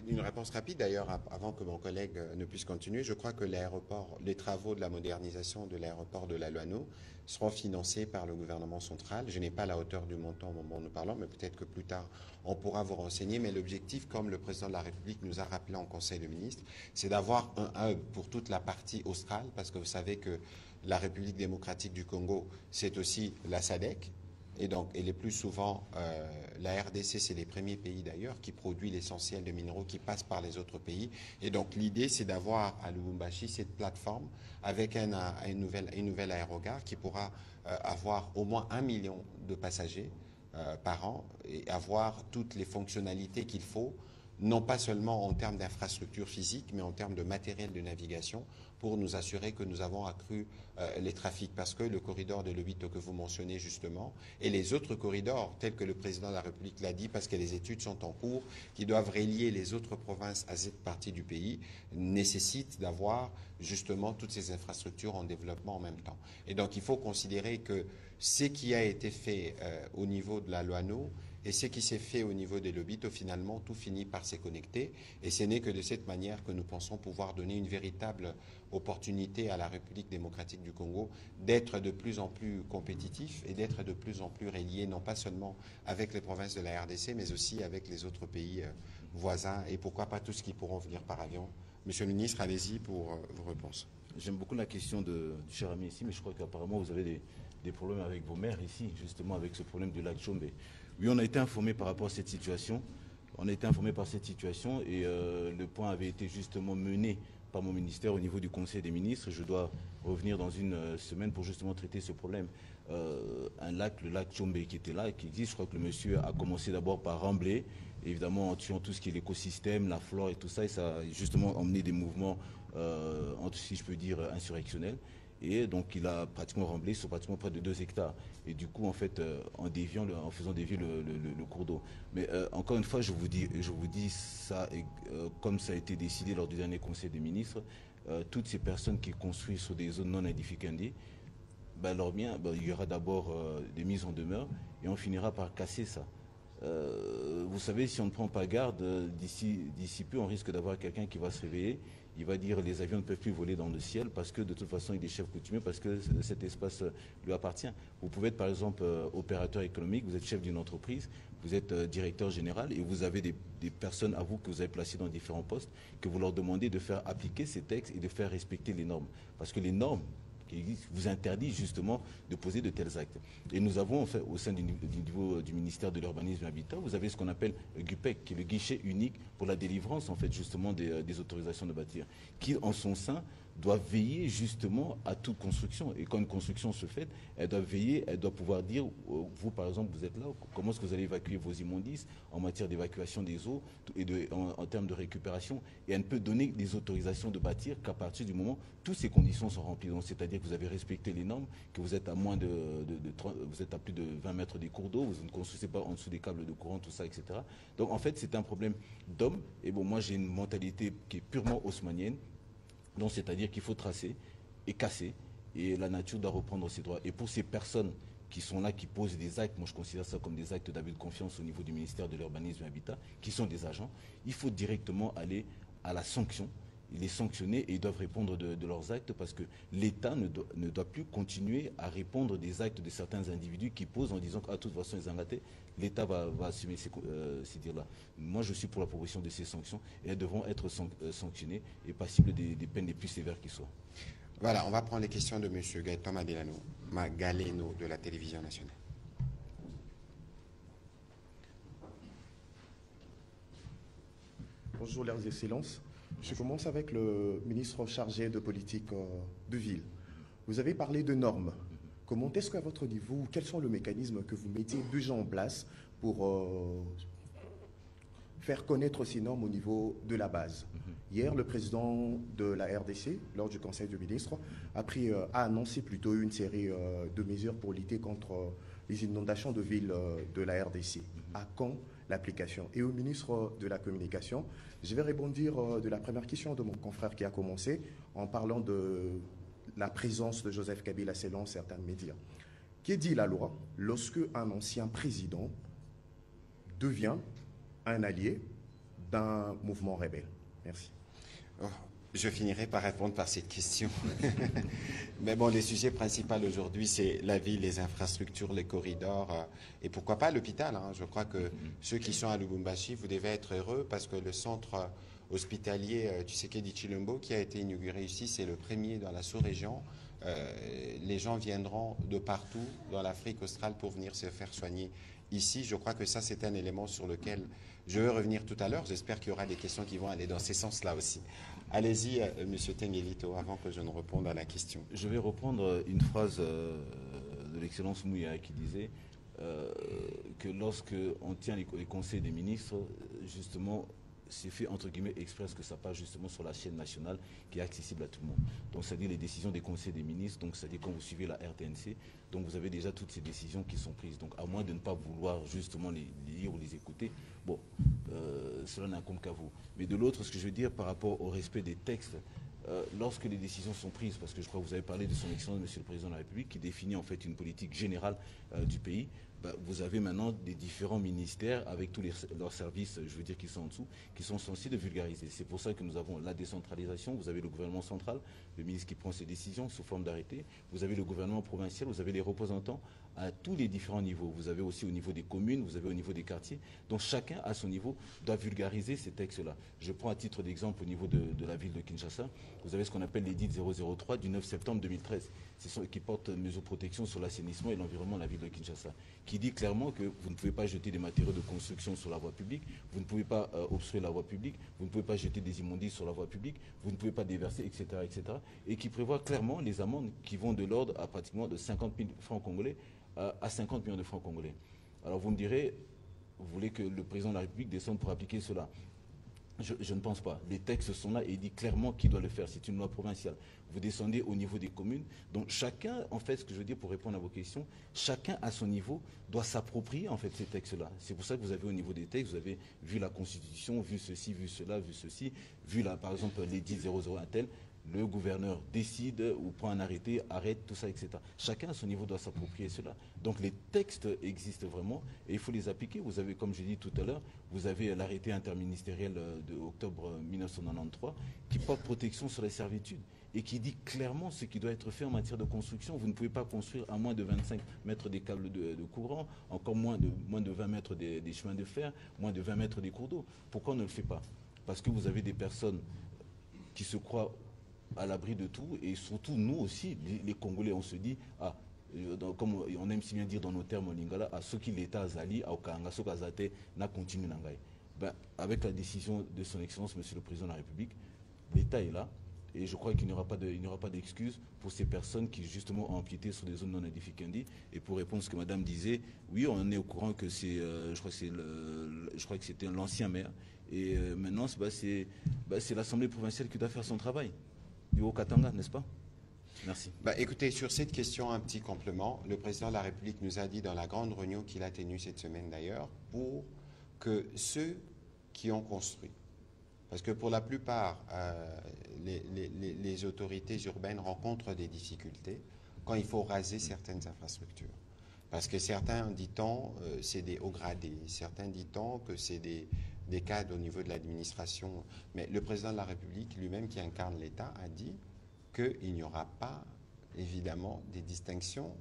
Une réponse rapide d'ailleurs, avant que mon collègue ne puisse continuer. Je crois que les travaux de la modernisation de l'aéroport de la Loano seront financés par le gouvernement central. Je n'ai pas la hauteur du montant au moment où nous parlons, mais peut-être que plus tard on pourra vous renseigner. Mais l'objectif, comme le président de la République nous a rappelé en Conseil de ministres, c'est d'avoir un hub pour toute la partie australe, parce que vous savez que la République démocratique du Congo, c'est aussi la SADC. Et donc, et les plus souvent, la RDC, c'est les premiers pays d'ailleurs qui produit l'essentiel de minéraux qui passent par les autres pays. Et donc, l'idée, c'est d'avoir à Lubumbashi cette plateforme avec une nouvelle aérogare qui pourra avoir au moins 1 million de passagers par an et avoir toutes les fonctionnalités qu'il faut, non pas seulement en termes d'infrastructures physiques, mais en termes de matériel de navigation, pour nous assurer que nous avons accru les trafics. Parce que le corridor de Lobito que vous mentionnez justement, et les autres corridors, tels que le président de la République l'a dit, parce que les études sont en cours, qui doivent relier les autres provinces à cette partie du pays, nécessitent d'avoir justement toutes ces infrastructures en développement en même temps. Et donc il faut considérer que ce qui a été fait au niveau de la Loano et ce qui s'est fait au niveau des Lobito, finalement, tout finit par se connecter. Et ce n'est que de cette manière que nous pensons pouvoir donner une véritable opportunité à la République démocratique du Congo d'être de plus en plus compétitif et d'être de plus en plus relié, non pas seulement avec les provinces de la RDC, mais aussi avec les autres pays voisins, et pourquoi pas tous qui pourront venir par avion. Monsieur le ministre, allez-y pour vos réponses. J'aime beaucoup la question du cher ami ici, mais je crois qu'apparemment vous avez des problèmes avec vos maires ici, justement avec ce problème du lac Tchombe. Oui, on a été informé par rapport à cette situation. On a été informé par cette situation et le point avait été justement mené par mon ministère au niveau du Conseil des ministres. Je dois revenir dans une semaine pour justement traiter ce problème. Le lac Tchombe qui était là, qui existe, je crois que le monsieur a commencé d'abord par rembler, évidemment en tuant tout ce qui est l'écosystème, la flore et tout ça, et ça a justement emmené des mouvements, si je peux dire, insurrectionnels. Et donc il a pratiquement remblé sur pratiquement près de 2 hectares. Et du coup, en fait, en faisant dévier le cours d'eau. Mais encore une fois, je vous dis ça, comme ça a été décidé lors du dernier Conseil des ministres, toutes ces personnes qui construisent sur des zones non aedificandi, leur bien, il y aura d'abord des mises en demeure et on finira par casser ça. Vous savez, si on ne prend pas garde, d'ici peu, on risque d'avoir quelqu'un qui va se réveiller. Il va dire les avions ne peuvent plus voler dans le ciel parce que de toute façon il est chef coutumier, parce que cet espace lui appartient. Vous pouvez être par exemple opérateur économique, vous êtes chef d'une entreprise, vous êtes directeur général et vous avez des personnes à vous que vous avez placées dans différents postes, que vous leur demandez de faire appliquer ces textes et de faire respecter les normes. Parce que les normes qui existe vous interdit justement de poser de tels actes. Et nous avons, en fait, au sein du niveau du ministère de l'Urbanisme et Habitat, vous avez ce qu'on appelle GUPEC, qui est le guichet unique pour la délivrance, en fait, justement, des autorisations de bâtir, qui, en son sein, doit veiller justement à toute construction. Et quand une construction se fait, elle doit veiller, elle doit pouvoir dire, vous par exemple, vous êtes là, comment est-ce que vous allez évacuer vos immondices en matière d'évacuation des eaux et en termes de récupération. Et elle ne peut donner des autorisations de bâtir qu'à partir du moment où toutes ces conditions sont remplies. Donc, c'est-à-dire que vous avez respecté les normes, que vous êtes à moins vous êtes à plus de 20 mètres des cours d'eau, vous ne construisez pas en dessous des câbles de courant, tout ça, etc. Donc en fait, c'est un problème d'homme. Et bon, moi j'ai une mentalité qui est purement haussmannienne. Donc, c'est-à-dire qu'il faut tracer et casser, et la nature doit reprendre ses droits. Et pour ces personnes qui sont là, qui posent des actes, moi je considère ça comme des actes d'abus de confiance au niveau du ministère de l'Urbanisme et Habitat, qui sont des agents, il faut directement aller à la sanction, les sanctionner, et ils doivent répondre de leurs actes, parce que l'État ne doit plus continuer à répondre des actes de certains individus qui posent en disant qu'à toute façon ils ont raté. L'État va assumer ces dires-là. Moi, je suis pour la proposition de ces sanctions, et elles devront être sanctionnées et passibles des peines les plus sévères qui soient. Voilà, on va prendre les questions de M. Gaëtan Magaleno de la Télévision nationale. Bonjour, Leurs Excellences. Je commence avec le ministre chargé de politique de ville. Vous avez parlé de normes. Comment est-ce qu'à votre niveau, quels sont les mécanismes que vous mettez déjà en place pour faire connaître ces normes au niveau de la base? Hier, le président de la RDC, lors du Conseil des ministres, a annoncé plutôt une série de mesures pour lutter contre les inondations de villes de la RDC. À quand l'application? Et au ministre de la Communication, je vais rebondir de la première question de mon confrère qui a commencé en parlant de la présence de Joseph Kabila selon certains médias. Qu'est dit la loi lorsque un ancien président devient un allié d'un mouvement rebelle? Merci. Oh, je finirai par répondre par cette question. Mais bon, les sujets principaux aujourd'hui, c'est la ville, les infrastructures, les corridors et pourquoi pas l'hôpital. Hein. Je crois que ceux qui sont à Lubumbashi, vous devez être heureux parce que le centre hospitalier Tshisekedi Tshilombo qui a été inauguré ici, c'est le premier dans la sous-région. Les gens viendront de partout dans l'Afrique australe pour venir se faire soigner ici. Je crois que ça, c'est un élément sur lequel je vais revenir tout à l'heure. J'espère qu'il y aura des questions qui vont aller dans ces sens-là aussi. Allez-y, M. Tengelito, avant que je ne réponde à la question. Je vais reprendre une phrase de l'excellence Mouya qui disait que lorsque on tient les conseils des ministres, justement, c'est fait entre guillemets express que ça passe justement sur la chaîne nationale qui est accessible à tout le monde. Donc c'est-à-dire les décisions des conseils des ministres, donc c'est-à-dire quand vous suivez la RTNC, donc vous avez déjà toutes ces décisions qui sont prises. Donc à moins de ne pas vouloir justement les lire ou les écouter, bon, cela n'incombe qu'à vous. Mais de l'autre, ce que je veux dire par rapport au respect des textes, lorsque les décisions sont prises, parce que je crois que vous avez parlé de son excellence, Monsieur le Président de la République, qui définit en fait une politique générale du pays, vous avez maintenant des différents ministères avec tous leurs services, je veux dire, qui sont en dessous, qui sont censés de vulgariser. C'est pour ça que nous avons la décentralisation, vous avez le gouvernement central, le ministre qui prend ses décisions sous forme d'arrêté, vous avez le gouvernement provincial, vous avez les représentants à tous les différents niveaux. Vous avez aussi au niveau des communes, vous avez au niveau des quartiers. Donc chacun à son niveau doit vulgariser ces textes-là. Je prends à titre d'exemple au niveau de la ville de Kinshasa, vous avez ce qu'on appelle l'édit 003 du 9 septembre 2013, qui porte mesures de protection sur l'assainissement et l'environnement de la ville de Kinshasa, qui dit clairement que vous ne pouvez pas jeter des matériaux de construction sur la voie publique, vous ne pouvez pas obstruer la voie publique, vous ne pouvez pas jeter des immondices sur la voie publique, vous ne pouvez pas déverser, etc., etc., et qui prévoit clairement les amendes qui vont de l'ordre à pratiquement de 50 000 francs congolais à 50 millions de francs congolais. Alors vous me direz, vous voulez que le président de la République descende pour appliquer cela? Je ne pense pas. Les textes sont là et il dit clairement qui doit le faire. C'est une loi provinciale. Vous descendez au niveau des communes. Donc chacun, en fait, ce que je veux dire pour répondre à vos questions, chacun à son niveau doit s'approprier en fait ces textes-là. C'est pour ça que vous avez au niveau des textes, vous avez vu la Constitution, vu ceci, vu cela, vu ceci, vu là, par exemple l'édit 001 tel. Le gouverneur décide ou prend un arrêté, arrête, tout ça, etc. Chacun à son niveau doit s'approprier cela. Donc les textes existent vraiment et il faut les appliquer. Vous avez, comme j'ai dit tout à l'heure, vous avez l'arrêté interministériel de octobre 1993 qui porte protection sur les servitudes et qui dit clairement ce qui doit être fait en matière de construction. Vous ne pouvez pas construire à moins de 25 mètres des câbles de courant, encore moins de 20 mètres des chemins de fer, moins de 20 mètres des cours d'eau. Pourquoi on ne le fait pas? Parce que vous avez des personnes qui se croient à l'abri de tout, et surtout nous aussi, les Congolais, on se dit, ah, comme on aime si bien dire dans nos termes en lingala, à ceux qui l'État azali, à Okanga, ceux qui azate, n'a continué n'angai. Ben, avec la décision de son Excellence, Monsieur le Président de la République, l'État est là, et je crois qu'il n'y aura pas d'excuses pour ces personnes qui justement ont empiété sur des zones non aedificandi. Et pour répondre à ce que Madame disait, oui, on est au courant que c'est, je crois que c'était l'ancien maire, et maintenant c'est l'Assemblée provinciale qui doit faire son travail, du Haut-Katanga, n'est-ce pas? Merci. Écoutez, sur cette question, un petit complément. Le président de la République nous a dit dans la grande réunion qu'il a tenue cette semaine d'ailleurs, pour que ceux qui ont construit, parce que pour la plupart, les autorités urbaines rencontrent des difficultés quand il faut raser certaines infrastructures. Parce que certains, dit-on, c'est des hauts gradés, certains, dit-on, que c'est des cadres au niveau de l'administration. Mais le président de la République lui-même, qui incarne l'État, a dit qu'il n'y aura pas, évidemment, des distinctions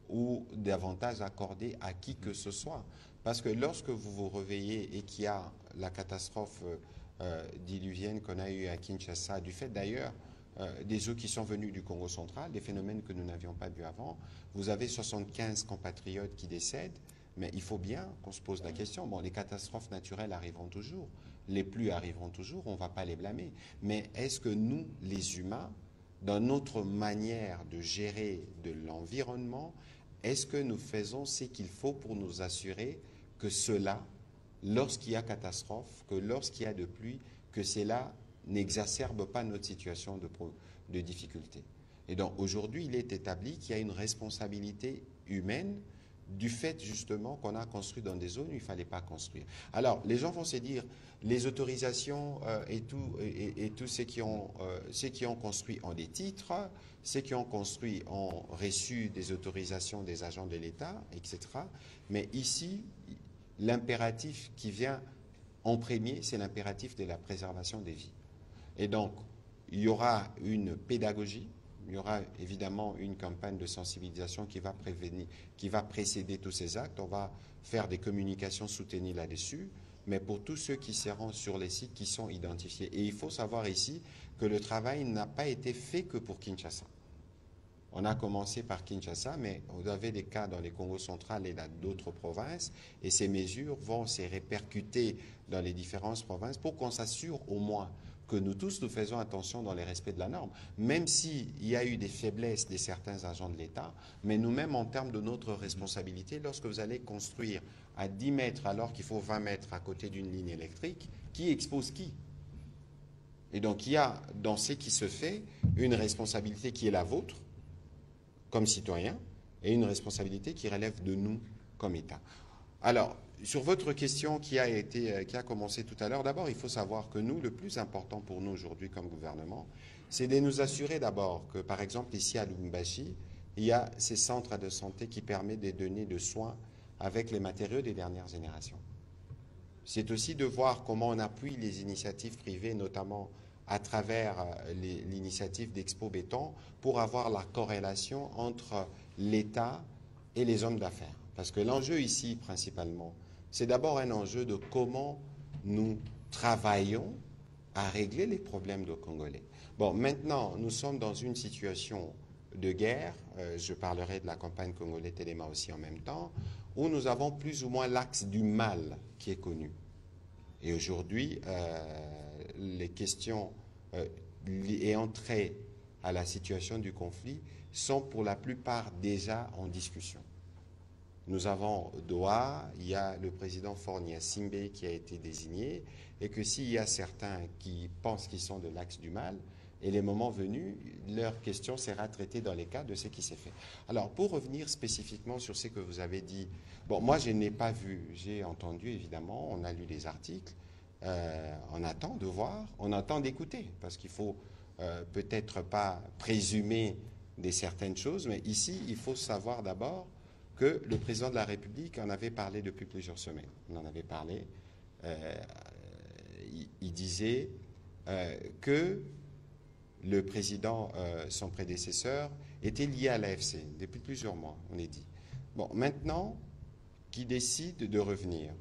ou d'avantages accordés à qui que ce soit. Parce que lorsque vous vous réveillez et qu'il y a la catastrophe diluvienne qu'on a eue à Kinshasa, du fait d'ailleurs des eaux qui sont venues du Congo central, des phénomènes que nous n'avions pas vus avant, vous avez 75 compatriotes qui décèdent, mais il faut bien qu'on se pose la question. Bon, les catastrophes naturelles arriveront toujours, les pluies arriveront toujours, on ne va pas les blâmer. Mais est-ce que nous, les humains, dans notre manière de gérer de l'environnement, est-ce que nous faisons ce qu'il faut pour nous assurer que cela, lorsqu'il y a catastrophe, que lorsqu'il y a de pluie, que cela n'exacerbe pas notre situation de difficulté? Et donc aujourd'hui, il est établi qu'il y a une responsabilité humaine du fait justement qu'on a construit dans des zones où il ne fallait pas construire. Alors, les gens vont se dire, les autorisations et tous ceux qui ont construit ont des titres, ceux qui ont construit ont reçu des autorisations des agents de l'État, etc. Mais ici, l'impératif qui vient en premier, c'est l'impératif de la préservation des vies. Et donc, il y aura une pédagogie, il y aura évidemment une campagne de sensibilisation qui va prévenir, qui va précéder tous ces actes. On va faire des communications soutenues là-dessus, mais pour tous ceux qui seront sur les sites qui sont identifiés. Et il faut savoir ici que le travail n'a pas été fait que pour Kinshasa. On a commencé par Kinshasa, mais vous avez des cas dans les Congo central et dans d'autres provinces, et ces mesures vont se répercuter dans les différentes provinces pour qu'on s'assure au moins que nous tous, nous faisons attention dans les respects de la norme, même s'il y a eu des faiblesses de certains agents de l'État, mais nous-mêmes, en termes de notre responsabilité, lorsque vous allez construire à 10 mètres alors qu'il faut 20 mètres à côté d'une ligne électrique, qui expose qui? Et donc, il y a dans ce qui se fait une responsabilité qui est la vôtre, comme citoyen, et une responsabilité qui relève de nous, comme État. Alors, sur votre question qui a commencé tout à l'heure, d'abord, il faut savoir que nous, le plus important pour nous aujourd'hui comme gouvernement, c'est de nous assurer d'abord que, par exemple, ici à Lubumbashi, il y a ces centres de santé qui permettent de donner de soins avec les matériaux des dernières générations. C'est aussi de voir comment on appuie les initiatives privées, notamment à travers l'initiative d'Expo Béton, pour avoir la corrélation entre l'État et les hommes d'affaires. Parce que l'enjeu ici, principalement, c'est d'abord un enjeu de comment nous travaillons à régler les problèmes de Congolais. Bon, maintenant, nous sommes dans une situation de guerre, je parlerai de la campagne Congolais Téléma aussi en même temps, où nous avons plus ou moins l'axe du mal qui est connu. Et aujourd'hui, les questions ayant trait à la situation du conflit sont pour la plupart déjà en discussion. Nous avons Doha, il y a le président Fornia Simbe qui a été désigné, et que s'il y a certains qui pensent qu'ils sont de l'axe du mal, et les moments venus, leur question sera traitée dans les cas de ce qui s'est fait. Alors, pour revenir spécifiquement sur ce que vous avez dit, bon, moi je n'ai pas vu, j'ai entendu évidemment, on a lu des articles, on attend de voir, on attend d'écouter, parce qu'il faut peut-être pas présumer de certaines choses, mais ici, il faut savoir d'abord que le président de la République en avait parlé depuis plusieurs semaines. On en avait parlé. Il disait que le président, son prédécesseur, était lié à l'AFC depuis plusieurs mois, on est dit. Bon, maintenant, qui décide de revenir?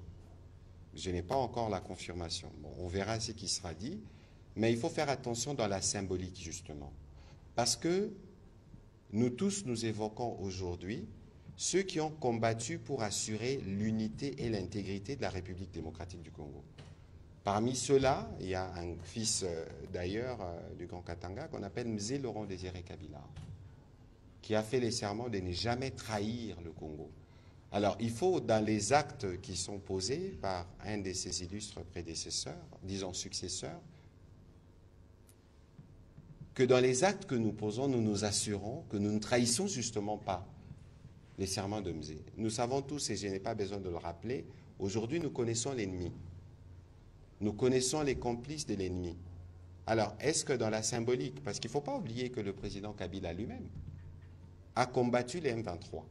Je n'ai pas encore la confirmation. Bon, on verra ce qui sera dit, Mais il faut faire attention dans la symbolique, justement. Parce que nous tous, nous évoquons aujourd'hui ceux qui ont combattu pour assurer l'unité et l'intégrité de la République démocratique du Congo. Parmi ceux-là, il y a un fils d'ailleurs du Grand Katanga qu'on appelle Mzee Laurent Désiré Kabila, qui a fait les serments de ne jamais trahir le Congo. Alors, il faut, dans les actes qui sont posés par un de ses illustres prédécesseurs, disons successeurs, que dans les actes que nous posons, nous nous assurons que nous ne trahissons justement pas les serments de Mzee. Nous savons tous, et je n'ai pas besoin de le rappeler, aujourd'hui nous connaissons l'ennemi. Nous connaissons les complices de l'ennemi. Alors, est-ce que dans la symbolique, parce qu'il ne faut pas oublier que le président Kabila lui-même a combattu les M23.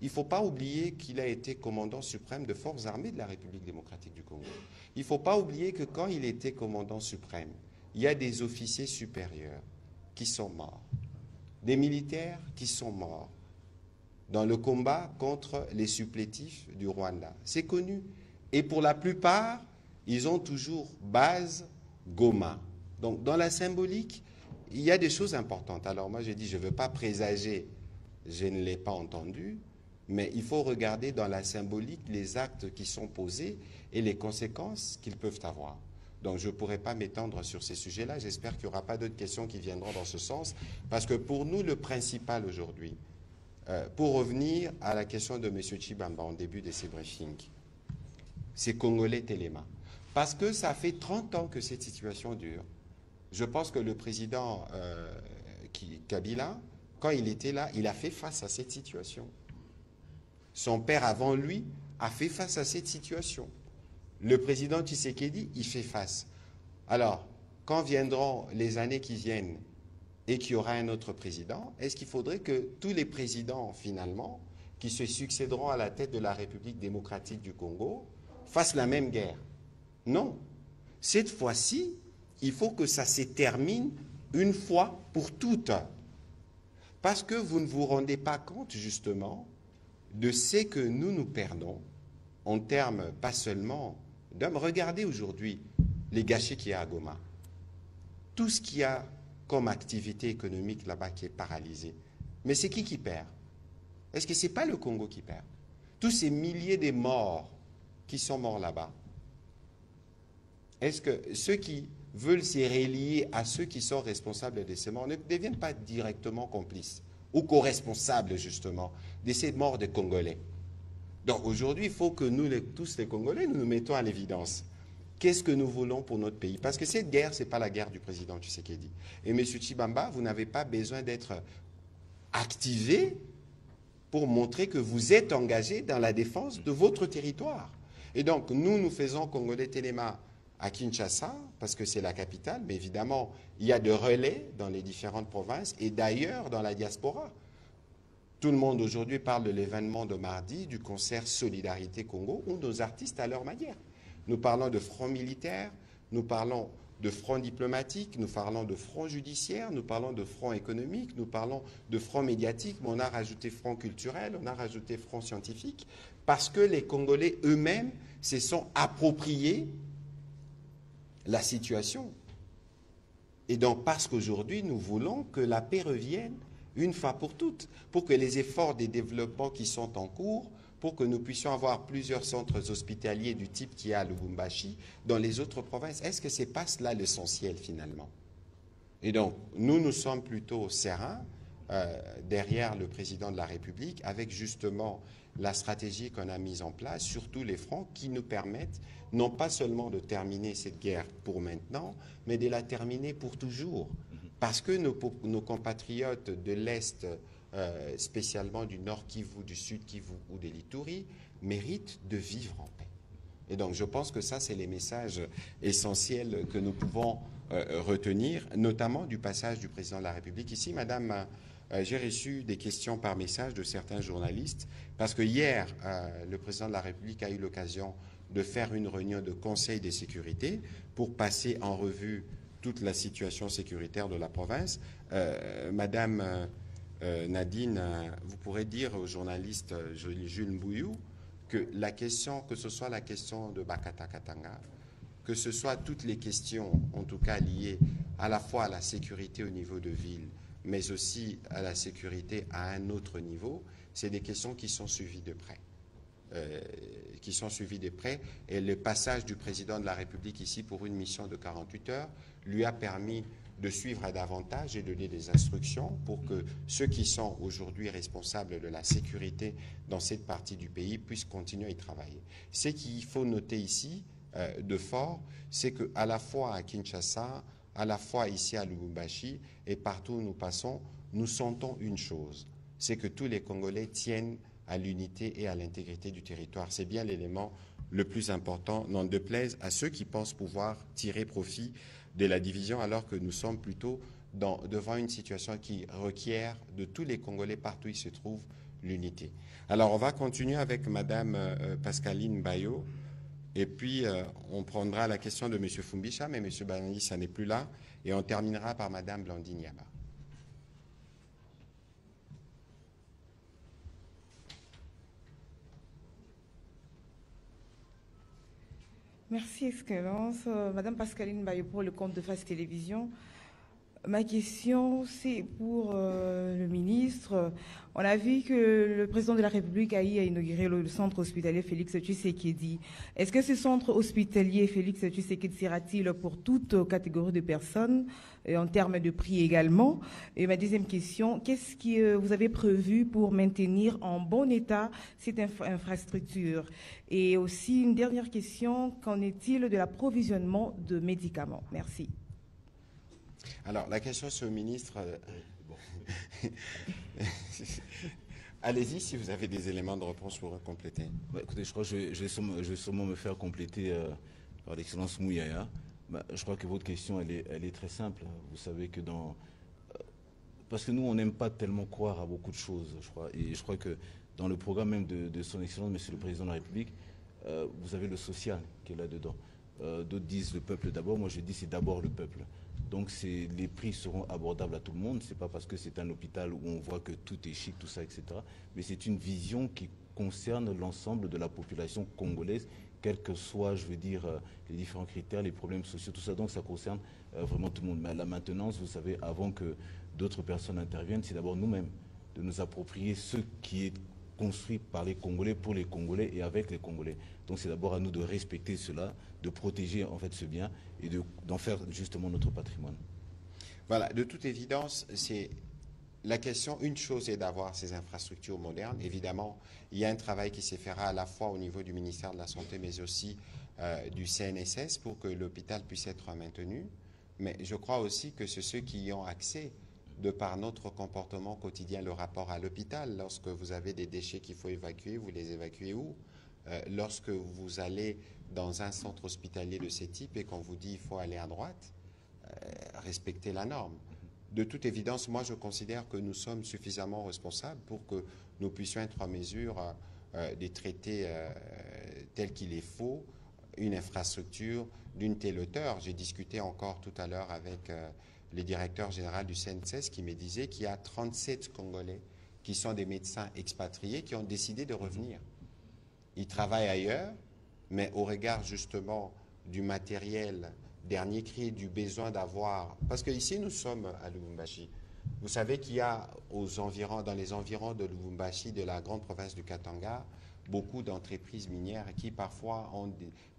Il ne faut pas oublier qu'il a été commandant suprême de forces armées de la République démocratique du Congo. Il ne faut pas oublier que quand il était commandant suprême, il y a des officiers supérieurs qui sont morts, des militaires qui sont morts dans le combat contre les supplétifs du Rwanda. C'est connu. Et pour la plupart, ils ont toujours base Goma. Donc, dans la symbolique, il y a des choses importantes. Alors, moi, je dis, je ne veux pas présager, je ne l'ai pas entendu, mais il faut regarder dans la symbolique les actes qui sont posés et les conséquences qu'ils peuvent avoir. Donc, je ne pourrais pas m'étendre sur ces sujets-là. J'espère qu'il n'y aura pas d'autres questions qui viendront dans ce sens, parce que pour nous, le principal aujourd'hui, pour revenir à la question de M. Tshibamba en début de ces briefings, c'est Congolais Téléma. Parce que ça fait 30 ans que cette situation dure. Je pense que le président Kabila, quand il était là, il a fait face à cette situation. Son père avant lui a fait face à cette situation. Le président Tshisekedi, il fait face. Alors, quand viendront les années qui viennent et qu'il y aura un autre président, est-ce qu'il faudrait que tous les présidents, finalement, qui se succéderont à la tête de la République démocratique du Congo, fassent la même guerre? Non. Cette fois-ci, il faut que ça se termine une fois pour toutes. Parce que vous ne vous rendez pas compte, justement, de ce que nous perdons en termes pas seulement d'hommes. Regardez aujourd'hui les gâchis qu'il y a à Goma. Tout ce qu'il y a comme activité économique là-bas qui est paralysé. Mais c'est qui perd? Est-ce que ce n'est pas le Congo qui perd? Tous ces milliers de morts qui sont morts là-bas, est-ce que ceux qui veulent se relier à ceux qui sont responsables de ces morts ne deviennent pas directement complices ou co-responsables justement de ces morts des Congolais? Donc aujourd'hui, il faut que nous, tous les Congolais, nous mettons à l'évidence. Qu'est-ce que nous voulons pour notre pays? Parce que cette guerre, ce n'est pas la guerre du président Tshisekedi. Et M. Tshibamba, vous n'avez pas besoin d'être activé pour montrer que vous êtes engagé dans la défense de votre territoire. Et donc, nous faisons Congolais Téléma à Kinshasa, parce que c'est la capitale, mais évidemment, il y a de relais dans les différentes provinces et d'ailleurs dans la diaspora. Tout le monde aujourd'hui parle de l'événement de mardi, du concert Solidarité Congo, où nos artistes à leur manière. Nous parlons de front militaire, nous parlons de front diplomatique, nous parlons de front judiciaire, nous parlons de front économique, nous parlons de front médiatique, mais on a rajouté front culturel, on a rajouté front scientifique, parce que les Congolais eux-mêmes se sont appropriés la situation. Et donc, parce qu'aujourd'hui, nous voulons que la paix revienne une fois pour toutes, pour que les efforts de développement qui sont en cours, pour que nous puissions avoir plusieurs centres hospitaliers du type qu'il y a à Lubumbashi dans les autres provinces. Est-ce que ce n'est pas cela l'essentiel finalement? Et donc, nous sommes plutôt sereins derrière le président de la République avec justement la stratégie qu'on a mise en place sur tous les fronts qui nous permettent non pas seulement de terminer cette guerre pour maintenant, mais de la terminer pour toujours. Parce que nos compatriotes de l'Est, spécialement du Nord Kivu, du Sud Kivu ou de l'Ituri, méritent de vivre en paix. Et donc je pense que ça, c'est les messages essentiels que nous pouvons retenir, notamment du passage du président de la République. Ici, Madame, j'ai reçu des questions par message de certains journalistes, parce que hier, le président de la République a eu l'occasion de faire une réunion de conseil de sécurité pour passer en revue toute la situation sécuritaire de la province. Madame Nadine, vous pourrez dire au journaliste Jules Mbouyou que la question, que ce soit la question de Bakata Katanga, que ce soit toutes les questions, en tout cas liées à la fois à la sécurité au niveau de ville, mais aussi à la sécurité à un autre niveau, c'est des questions qui sont suivies de près. Et le passage du président de la République ici pour une mission de 48 heures lui a permis de suivre à davantage et de donner des instructions pour que ceux qui sont aujourd'hui responsables de la sécurité dans cette partie du pays puissent continuer à y travailler. Ce qu'il faut noter ici de fort, c'est qu'à la fois à Kinshasa, à la fois ici à Lubumbashi et partout où nous passons, nous sentons une chose, c'est que tous les Congolais tiennent à l'unité et à l'intégrité du territoire. C'est bien l'élément le plus important, n'en déplaise à ceux qui pensent pouvoir tirer profit de la division, alors que nous sommes plutôt devant une situation qui requiert de tous les Congolais partout où ils se trouvent l'unité. Alors on va continuer avec Madame Pascaline Bayo, et puis on prendra la question de M. Fumbisha, mais M. Banani, ça n'est plus là, et on terminera par Madame Blandine Yaba. Merci, Excellence. Madame Pascaline Bayo pour le compte de Face Télévision. Ma question, c'est pour le ministre. On a vu que le président de la République a inauguré le centre hospitalier Félix Tshisekedi. Est-ce que ce centre hospitalier Félix Tshisekedi sera-t-il pour toute catégorie de personnes, en termes de prix également? Et ma deuxième question, qu'est-ce que vous avez prévu pour maintenir en bon état cette infrastructure? Et aussi une dernière question, qu'en est-il de l'approvisionnement de médicaments? Merci. Alors, la question sur le ministre... Allez-y si vous avez des éléments de réponse pour compléter. Écoutez, je crois que je vais sûrement me faire compléter par l'excellence Mouyaya. Je crois que votre question, elle est très simple. Vous savez que parce que nous, on n'aime pas tellement croire à beaucoup de choses, je crois. Et je crois que dans le programme même de son excellence, Monsieur le Président de la République, vous avez le social qui est là-dedans. D'autres disent le peuple d'abord. Moi, je dis c'est d'abord le peuple. Donc les prix seront abordables à tout le monde. Ce n'est pas parce que c'est un hôpital où on voit que tout est chic, tout ça, etc. Mais c'est une vision qui concerne l'ensemble de la population congolaise, quels que soient, je veux dire, les différents critères, les problèmes sociaux, tout ça. Donc ça concerne vraiment tout le monde. Mais la maintenance, vous savez, avant que d'autres personnes interviennent, c'est d'abord nous-mêmes de nous approprier ce qui est construit par les Congolais, pour les Congolais et avec les Congolais. Donc c'est d'abord à nous de respecter cela, de protéger en fait ce bien et d'en faire justement notre patrimoine. Voilà, de toute évidence, c'est la question. Une chose est d'avoir ces infrastructures modernes. Évidemment, il y a un travail qui se fera à la fois au niveau du ministère de la Santé, mais aussi du CNSS pour que l'hôpital puisse être maintenu. Mais je crois aussi que c'est ceux qui y ont accès, de par notre comportement quotidien, le rapport à l'hôpital. Lorsque vous avez des déchets qu'il faut évacuer, vous les évacuez où? Lorsque vous allez dans un centre hospitalier de ce type et qu'on vous dit il faut aller à droite, respectez la norme. De toute évidence, moi je considère que nous sommes suffisamment responsables pour que nous puissions être en mesure de traiter tel qu'il est faux une infrastructure d'une telle hauteur. J'ai discuté encore tout à l'heure avec le directeur général du CNSS qui me disait qu'il y a 37 Congolais qui sont des médecins expatriés qui ont décidé de revenir. Ils travaillent ailleurs, mais au regard justement du matériel dernier cri, du besoin d'avoir... Parce qu'ici, nous sommes à Lubumbashi. Vous savez qu'il y a dans les environs de Lubumbashi, de la grande province du Katanga, beaucoup d'entreprises minières qui parfois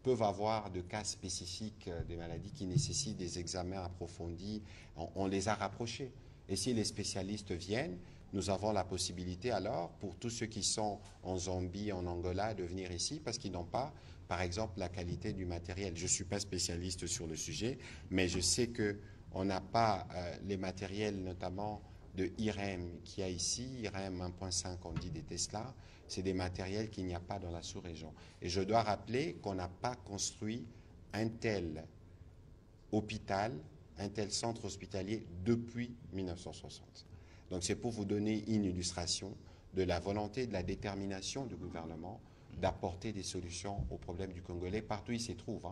peuvent avoir de cas spécifiques, des maladies qui nécessitent des examens approfondis. On les a rapprochés. Et si les spécialistes viennent, nous avons la possibilité alors, pour tous ceux qui sont en Zambie, en Angola, de venir ici parce qu'ils n'ont pas, par exemple, la qualité du matériel. Je ne suis pas spécialiste sur le sujet, mais je sais qu'on n'a pas les matériels, notamment de IREM qu'il y a ici, IREM 1.5, on dit des Tesla. C'est des matériels qu'il n'y a pas dans la sous-région. Et je dois rappeler qu'on n'a pas construit un tel hôpital, un tel centre hospitalier depuis 1960. Donc c'est pour vous donner une illustration de la volonté, de la détermination du gouvernement d'apporter des solutions aux problèmes du Congolais partout où il se trouve.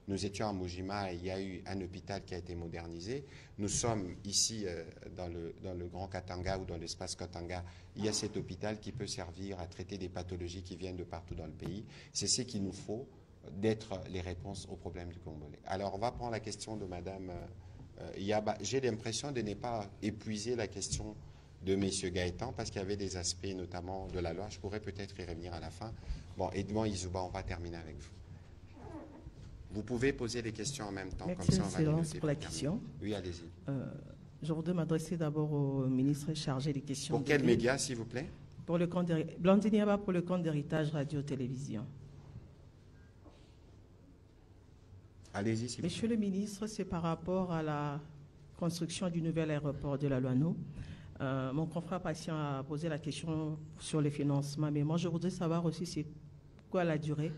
Nous étions à Mojima et il y a eu un hôpital qui a été modernisé. Nous sommes ici dans le Grand Katanga ou dans l'espace Katanga. Il y a cet hôpital qui peut servir à traiter des pathologies qui viennent de partout dans le pays. C'est ce qu'il nous faut d'être les réponses aux problèmes du Congolais. Alors, on va prendre la question de Madame Yaba. J'ai l'impression de ne pas épuiser la question de M. Gaëtan parce qu'il y avait des aspects, notamment de la loi. Je pourrais peut-être y revenir à la fin. Bon, Edmond Izouba, on va terminer avec vous. Vous pouvez poser les questions en même temps. Merci, comme ça, on va les Excellence, noter pour la terminer. question. Oui, allez-y. Je voudrais m'adresser d'abord au ministre chargé des questions. Pour quel média, s'il vous plaît? Pour le compte Blandine Yaba pour le compte d'héritage radio-télévision. Allez-y, s'il vous plaît. Monsieur le ministre, c'est par rapport à la construction du nouvel aéroport de la Loano. Mon confrère patient a posé la question sur le financement, mais moi je voudrais savoir aussi c'est quoi la durée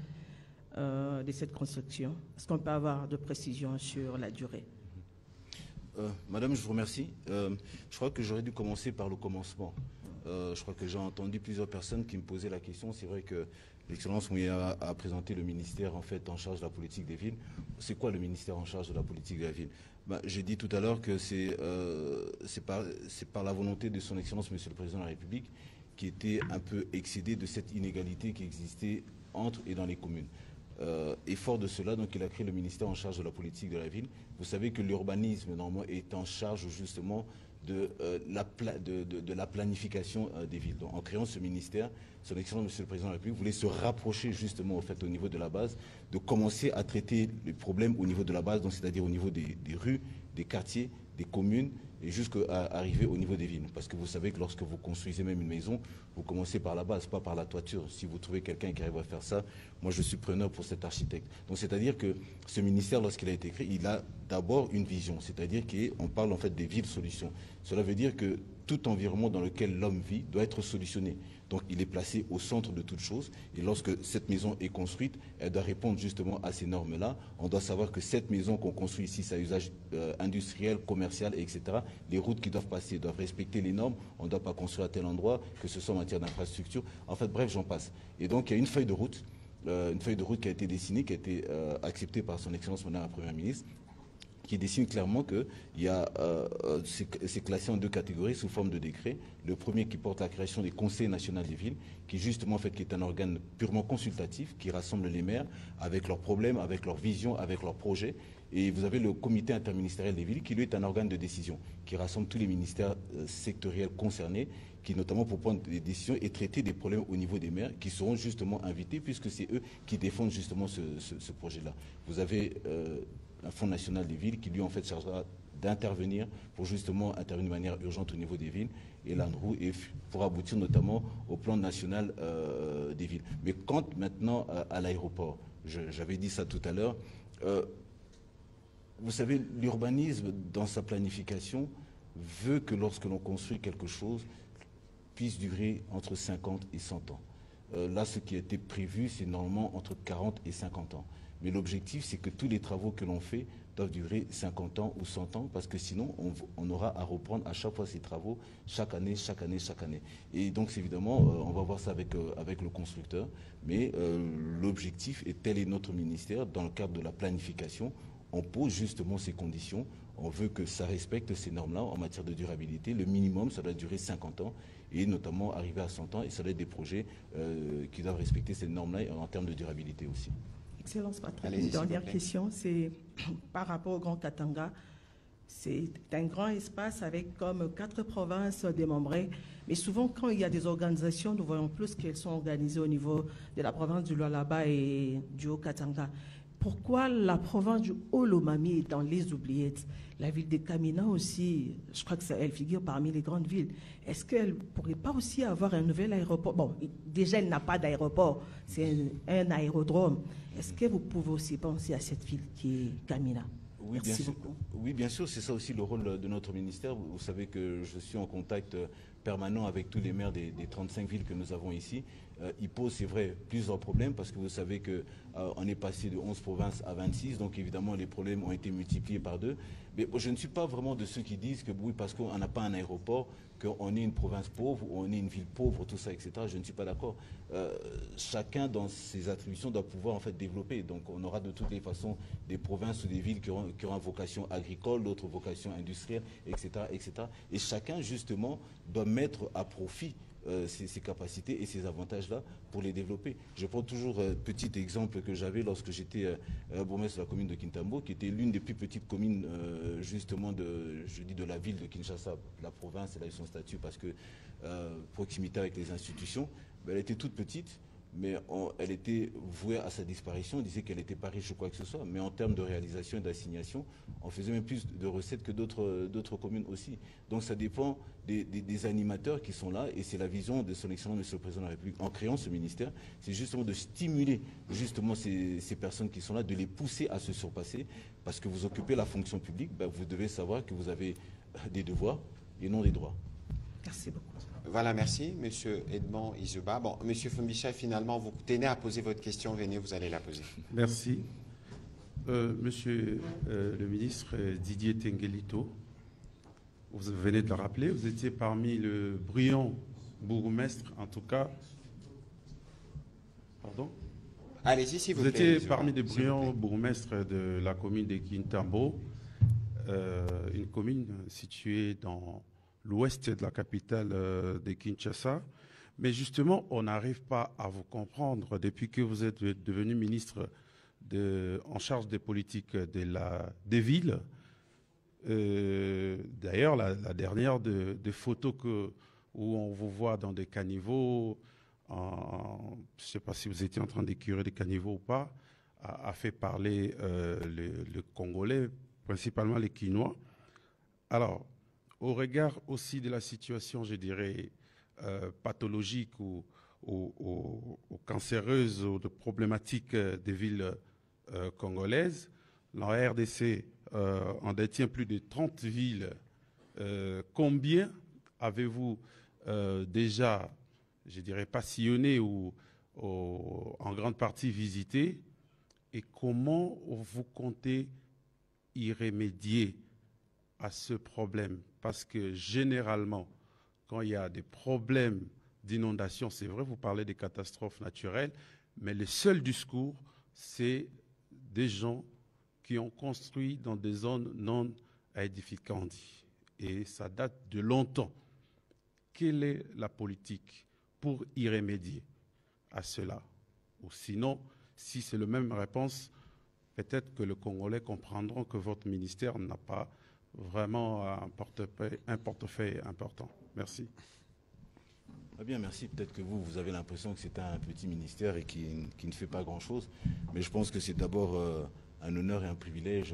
de cette construction. Est-ce qu'on peut avoir de précisions sur la durée? Madame, je vous remercie. Je crois que j'aurais dû commencer par le commencement. Je crois que j'ai entendu plusieurs personnes qui me posaient la question. C'est vrai que l'Excellence Mouya a présenté le ministère en fait en charge de la politique des villes. C'est quoi le ministère en charge de la politique de la ville? J'ai dit tout à l'heure que c'est par la volonté de son Excellence Monsieur le Président de la République qui était un peu excédé de cette inégalité qui existait entre et dans les communes. Et fort de cela, donc, il a créé le ministère en charge de la politique de la ville. Vous savez que l'urbanisme, normalement, est en charge justement de la planification des villes. Donc, en créant ce ministère, son Excellence Monsieur le Président de la République voulait se rapprocher justement au niveau de la base, de commencer à traiter les problèmes au niveau de la base, donc c'est-à-dire au niveau des rues, des quartiers, des communes, et jusqu'à arriver au niveau des villes. Parce que vous savez que lorsque vous construisez même une maison, vous commencez par la base, pas par la toiture. Si vous trouvez quelqu'un qui arrive à faire ça, moi je suis preneur pour cet architecte. Donc c'est-à-dire que ce ministère, lorsqu'il a été créé, il a d'abord une vision, c'est-à-dire qu'on parle en fait des villes solutions. Cela veut dire que tout environnement dans lequel l'homme vit doit être solutionné. Donc il est placé au centre de toute chose. Et lorsque cette maison est construite, elle doit répondre justement à ces normes-là. On doit savoir que cette maison qu'on construit ici, c'est à usage industriel, commercial, etc. Les routes qui doivent passer doivent respecter les normes. On ne doit pas construire à tel endroit, que ce soit en matière d'infrastructure. En fait, bref, j'en passe. Et donc il y a une feuille de route qui a été dessinée, qui a été acceptée par son Excellence Madame la Première ministre, qui dessine clairement que c'est classé en deux catégories sous forme de décret. Le premier qui porte la création des conseils nationaux des villes, qui justement qui est un organe purement consultatif, qui rassemble les maires avec leurs problèmes, avec leurs visions, avec leurs projets. Et vous avez le comité interministériel des villes, qui lui est un organe de décision, qui rassemble tous les ministères sectoriels concernés, qui notamment pour prendre des décisions et traiter des problèmes au niveau des maires, qui seront justement invités, puisque c'est eux qui défendent justement ce projet-là. Vous avez un Fonds national des villes qui lui en fait chargera d'intervenir pour justement intervenir de manière urgente au niveau des villes et l'ANRU et pour aboutir notamment au plan national des villes. Mais quant maintenant à l'aéroport, j'avais dit ça tout à l'heure, vous savez, l'urbanisme dans sa planification veut que lorsque l'on construit quelque chose puisse durer entre 50 et 100 ans. Là, ce qui a été prévu, c'est normalement entre 40 et 50 ans. Mais l'objectif, c'est que tous les travaux que l'on fait doivent durer 50 ans ou 100 ans, parce que sinon, on aura à reprendre à chaque fois ces travaux, chaque année. Et donc, évidemment, on va voir ça avec le constructeur. Mais l'objectif, et tel est notre ministère, dans le cadre de la planification, on pose justement ces conditions. On veut que ça respecte ces normes-là en matière de durabilité. Le minimum, ça doit durer 50 ans et notamment arriver à 100 ans. Et ça doit être des projets qui doivent respecter ces normes-là en termes de durabilité aussi. Excellence Patrick, une dernière question, c'est par rapport au Grand Katanga. C'est un grand espace avec comme 4 provinces démembrées. Mais souvent, quand il y a des organisations, nous voyons plus qu'elles sont organisées au niveau de la province du Lualaba et du Haut-Katanga. Pourquoi la province du Haut-Lomami est dans les oubliettes? La ville de Kamina aussi, je crois qu'elle figure parmi les grandes villes. Est-ce qu'elle ne pourrait pas aussi avoir un nouvel aéroport? Bon, déjà, elle n'a pas d'aéroport, c'est un aérodrome. Est-ce que vous pouvez aussi penser à cette ville qui est Kamina? Oui, Merci beaucoup. Oui, bien sûr, c'est ça aussi le rôle de notre ministère. Vous savez que je suis en contact permanent avec tous les maires des 35 villes que nous avons ici. Il pose, c'est vrai, plusieurs problèmes parce que vous savez qu'on est passé de 11 provinces à 26, donc évidemment les problèmes ont été multipliés par 2. Mais je ne suis pas vraiment de ceux qui disent que oui, parce qu'on n'a pas un aéroport, qu'on est une province pauvre ou on est une ville pauvre, tout ça, etc. Je ne suis pas d'accord. Chacun dans ses attributions doit pouvoir en fait développer. Donc on aura de toutes les façons des provinces ou des villes qui auront vocation agricole, d'autres vocation industrielle, etc., etc. Et chacun justement doit mettre à profit ces capacités et ces avantages-là pour les développer. Je prends toujours un petit exemple que j'avais lorsque j'étais bourgmestre de la commune de Kintambo, qui était l'une des plus petites communes justement de la ville de Kinshasa. La province, elle a eu son statut parce que proximité avec les institutions, elle était toute petite. Mais elle était vouée à sa disparition. On disait qu'elle n'était pas riche ou quoi que ce soit. Mais en termes de réalisation et d'assignation, on faisait même plus de recettes que d'autres communes aussi. Donc ça dépend des animateurs qui sont là. Et c'est la vision de son excellence Monsieur le Président de la République en créant ce ministère. C'est justement de stimuler justement ces personnes qui sont là, de les pousser à se surpasser. Parce que vous occupez la fonction publique, vous devez savoir que vous avez des devoirs et non des droits. Merci beaucoup. Voilà, merci, Monsieur Edmond Izuba. Bon, Monsieur Fumbisha, finalement, vous tenez à poser votre question. Venez, vous allez la poser. Merci. Monsieur le ministre Didier Tengelito, vous venez de le rappeler, vous étiez parmi le brillant bourgmestre, en tout cas. Pardon? Allez-y, s'il vous plaît. Vous étiez parmi les brillants bourgmestres de la commune de Kintambo, une commune située dans l'ouest de la capitale de Kinshasa. Mais justement, on n'arrive pas à vous comprendre depuis que vous êtes devenu ministre en charge des politiques des villes. D'ailleurs, la dernière des photos où on vous voit dans des caniveaux, je ne sais pas si vous étiez en train d'écurer des caniveaux ou pas, a fait parler le Congolais, principalement les Quinois. Alors, au regard aussi de la situation, je dirais, pathologique ou cancéreuse ou de problématiques des villes congolaises, la RDC en détient plus de 30 villes. Combien avez-vous déjà, je dirais, passillonné ou en grande partie visité, et comment vous comptez y remédier à ce problème? Parce que généralement, quand il y a des problèmes d'inondation, c'est vrai, vous parlez des catastrophes naturelles, mais le seul discours, c'est des gens qui ont construit dans des zones non édificantes. Et ça date de longtemps. Quelle est la politique pour y remédier à cela? Ou sinon, si c'est la même réponse, peut-être que les Congolais comprendront que votre ministère n'a pas vraiment un portefeuille important. Merci. Ah bien, merci. Peut-être que vous avez l'impression que c'est un petit ministère et qui ne fait pas grand-chose. Mais je pense que c'est d'abord un honneur et un privilège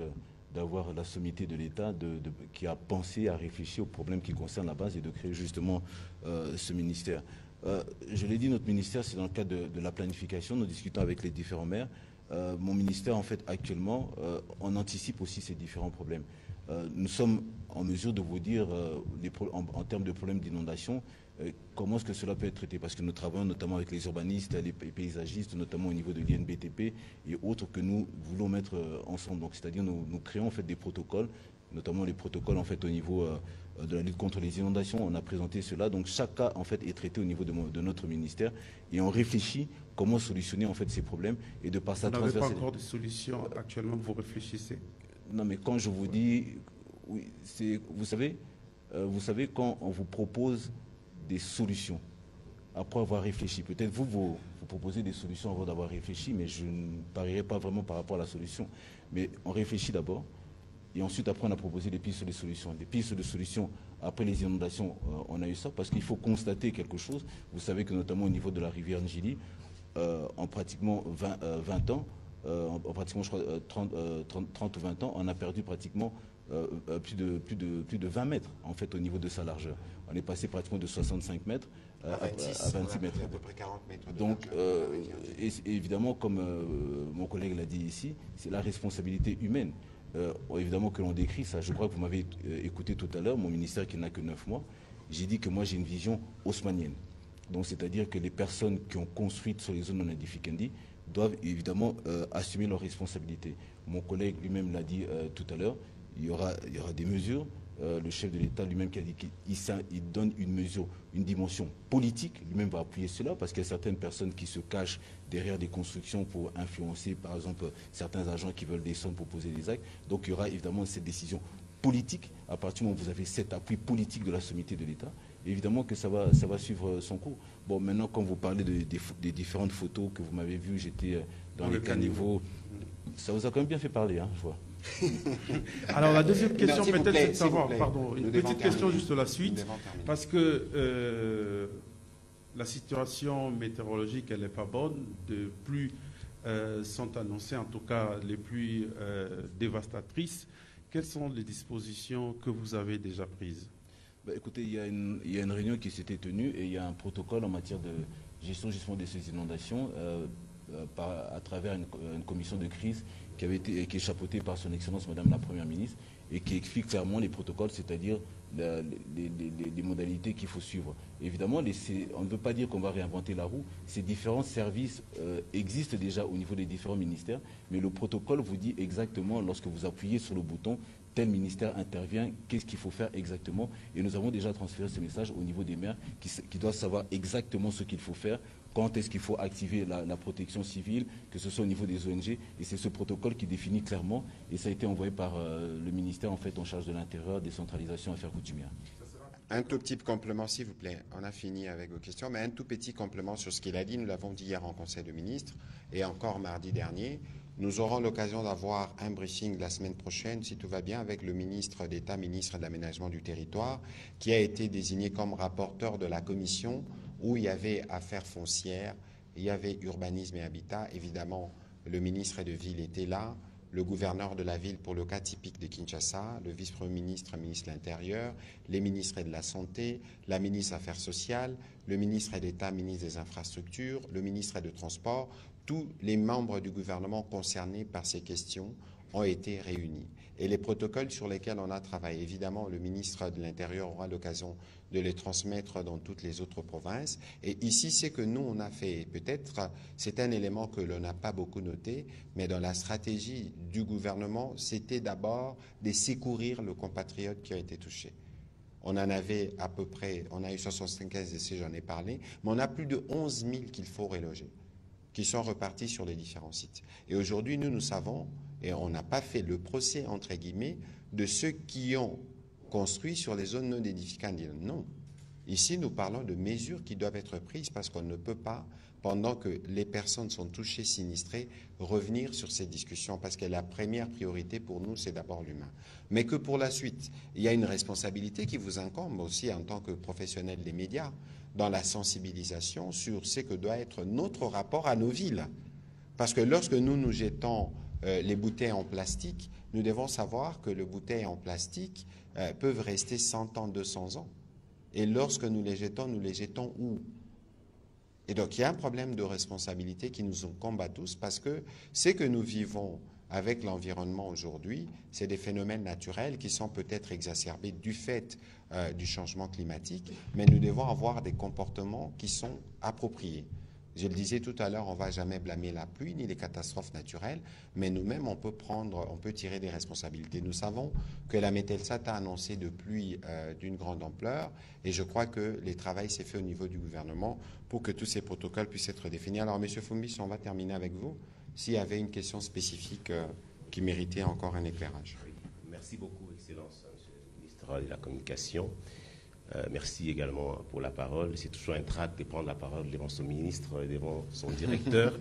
d'avoir la sommité de l'État qui a pensé, à réfléchir aux problèmes qui concernent la base et de créer justement ce ministère. Je l'ai dit, notre ministère, c'est dans le cadre de la planification. Nous discutons avec les différents maires. Mon ministère, en fait, actuellement, on anticipe aussi ces différents problèmes. Nous sommes en mesure de vous dire, en termes de problèmes d'inondation, comment est-ce que cela peut être traité. Parce que nous travaillons notamment avec les urbanistes, les paysagistes, notamment au niveau de l'INBTP et autres que nous voulons mettre ensemble. Donc, c'est-à-dire nous créons en fait des protocoles, notamment les protocoles en fait au niveau de la lutte contre les inondations. On a présenté cela. Donc, chaque cas en fait est traité au niveau de notre ministère et on réfléchit comment solutionner en fait ces problèmes et de par sa transversalité. Vous n'avez pas encore de solution actuellement, vous réfléchissez? Non, mais quand je vous dis, oui, vous savez, quand on vous propose des solutions, après avoir réfléchi, peut-être vous proposez des solutions avant d'avoir réfléchi, mais je ne parierai pas vraiment par rapport à la solution. Mais on réfléchit d'abord, et ensuite, après, on a proposé des pistes de solutions. Des pistes de solutions, après les inondations, on a eu ça, parce qu'il faut constater quelque chose. Vous savez que notamment au niveau de la rivière Njili, en pratiquement 20 ans, en pratiquement, je crois, 30 ou 20 ans, on a perdu pratiquement plus de 20 mètres, en fait, au niveau de sa largeur. On est passé pratiquement de 65 mètres à 26 mètres. À peu près 40 mètres. Donc, et évidemment, comme mon collègue l'a dit ici, c'est la responsabilité humaine. Évidemment que l'on décrit ça. Je crois que vous m'avez écouté tout à l'heure, mon ministère qui n'a que 9 mois. J'ai dit que moi, j'ai une vision haussmannienne. Donc, c'est-à-dire que les personnes qui ont construit sur les zones non édificantes doivent évidemment assumer leurs responsabilités. Mon collègue lui-même l'a dit tout à l'heure, il y aura des mesures. Le chef de l'État lui-même qui a dit qu'il donne une mesure, une dimension politique, lui-même va appuyer cela, parce qu'il y a certaines personnes qui se cachent derrière des constructions pour influencer, par exemple, certains agents qui veulent descendre pour poser des actes. Donc il y aura évidemment cette décision politique, à partir du moment où vous avez cet appui politique de la sommité de l'État. évidemment que ça va suivre son cours. Bon, maintenant, quand vous parlez des différentes photos que vous m'avez vues, j'étais dans les caniveaux, ça vous a quand même bien fait parler, hein, je vois. Alors la deuxième question peut-être c'est de savoir, pardon, une petite question juste la suite, parce que la situation météorologique elle n'est pas bonne, de pluies sont annoncées, en tout cas les pluies dévastatrices. Quelles sont les dispositions que vous avez déjà prises? Écoutez, il y a une réunion qui s'était tenue et il y a un protocole en matière de gestion justement de ces inondations à travers une commission de crise qui est chapeautée par son Excellence Madame la Première ministre et qui explique clairement les protocoles, c'est-à-dire les modalités qu'il faut suivre. Évidemment, on ne veut pas dire qu'on va réinventer la roue. Ces différents services existent déjà au niveau des différents ministères, mais le protocole vous dit exactement, lorsque vous appuyez sur le bouton, tel ministère intervient, qu'est-ce qu'il faut faire exactement. Et nous avons déjà transféré ce message au niveau des maires qui doivent savoir exactement ce qu'il faut faire, quand est-ce qu'il faut activer la protection civile, que ce soit au niveau des ONG. Et c'est ce protocole qui définit clairement, et ça a été envoyé par le ministère en fait en charge de l'Intérieur, décentralisation, affaires coutumières. Un tout petit complément, s'il vous plaît. On a fini avec vos questions, mais un tout petit complément sur ce qu'il a dit. Nous l'avons dit hier en Conseil de ministres et encore mardi dernier. Nous aurons l'occasion d'avoir un briefing la semaine prochaine, si tout va bien, avec le ministre d'État, ministre de l'Aménagement du Territoire, qui a été désigné comme rapporteur de la commission où il y avait affaires foncières, il y avait urbanisme et habitat. Évidemment, le ministre de Ville était là, le gouverneur de la ville pour le cas typique de Kinshasa, le vice-premier ministre, ministre de l'Intérieur, les ministres de la Santé, la ministre des Affaires sociales, le ministre d'État, ministre des Infrastructures, le ministre des Transports. Tous les membres du gouvernement concernés par ces questions ont été réunis. Et les protocoles sur lesquels on a travaillé, évidemment, le ministre de l'Intérieur aura l'occasion de les transmettre dans toutes les autres provinces. Et ici, c'est que nous, on a fait, peut-être, c'est un élément que l'on n'a pas beaucoup noté, mais dans la stratégie du gouvernement, c'était d'abord de secourir le compatriote qui a été touché. On en avait à peu près, on a eu 75 décès, j'en ai parlé, mais on a plus de 11 000 qu'il faut reloger, qui sont repartis sur les différents sites. Et aujourd'hui, nous savons, et on n'a pas fait le procès, entre guillemets, de ceux qui ont construit sur les zones non édificantes. Non. Ici, nous parlons de mesures qui doivent être prises parce qu'on ne peut pas, pendant que les personnes sont touchées, sinistrées, revenir sur ces discussions parce que la première priorité pour nous, c'est d'abord l'humain. Mais que pour la suite, il y a une responsabilité qui vous incombe aussi en tant que professionnel des médias dans la sensibilisation sur ce que doit être notre rapport à nos villes. Parce que lorsque nous jetons les bouteilles en plastique, nous devons savoir que les bouteilles en plastique peuvent rester 100 ans, 200 ans. Et lorsque nous les jetons où? Et donc, il y a un problème de responsabilité qui nous incombe à tous parce que ce que nous vivons avec l'environnement aujourd'hui, c'est des phénomènes naturels qui sont peut-être exacerbés du fait du changement climatique, mais nous devons avoir des comportements qui sont appropriés. Je le disais tout à l'heure, on ne va jamais blâmer la pluie ni les catastrophes naturelles, mais nous-mêmes, on peut tirer des responsabilités. Nous savons que la Mételsat a annoncé de pluies d'une grande ampleur et je crois que le travail s'est fait au niveau du gouvernement pour que tous ces protocoles puissent être définis. Alors, M. Fumbis, on va terminer avec vous. S'il y avait une question spécifique qui méritait encore un éclairage. Merci beaucoup, Excellence, Monsieur le ministre de la Communication. Merci également pour la parole. C'est toujours un trac de prendre la parole devant son ministre, devant son directeur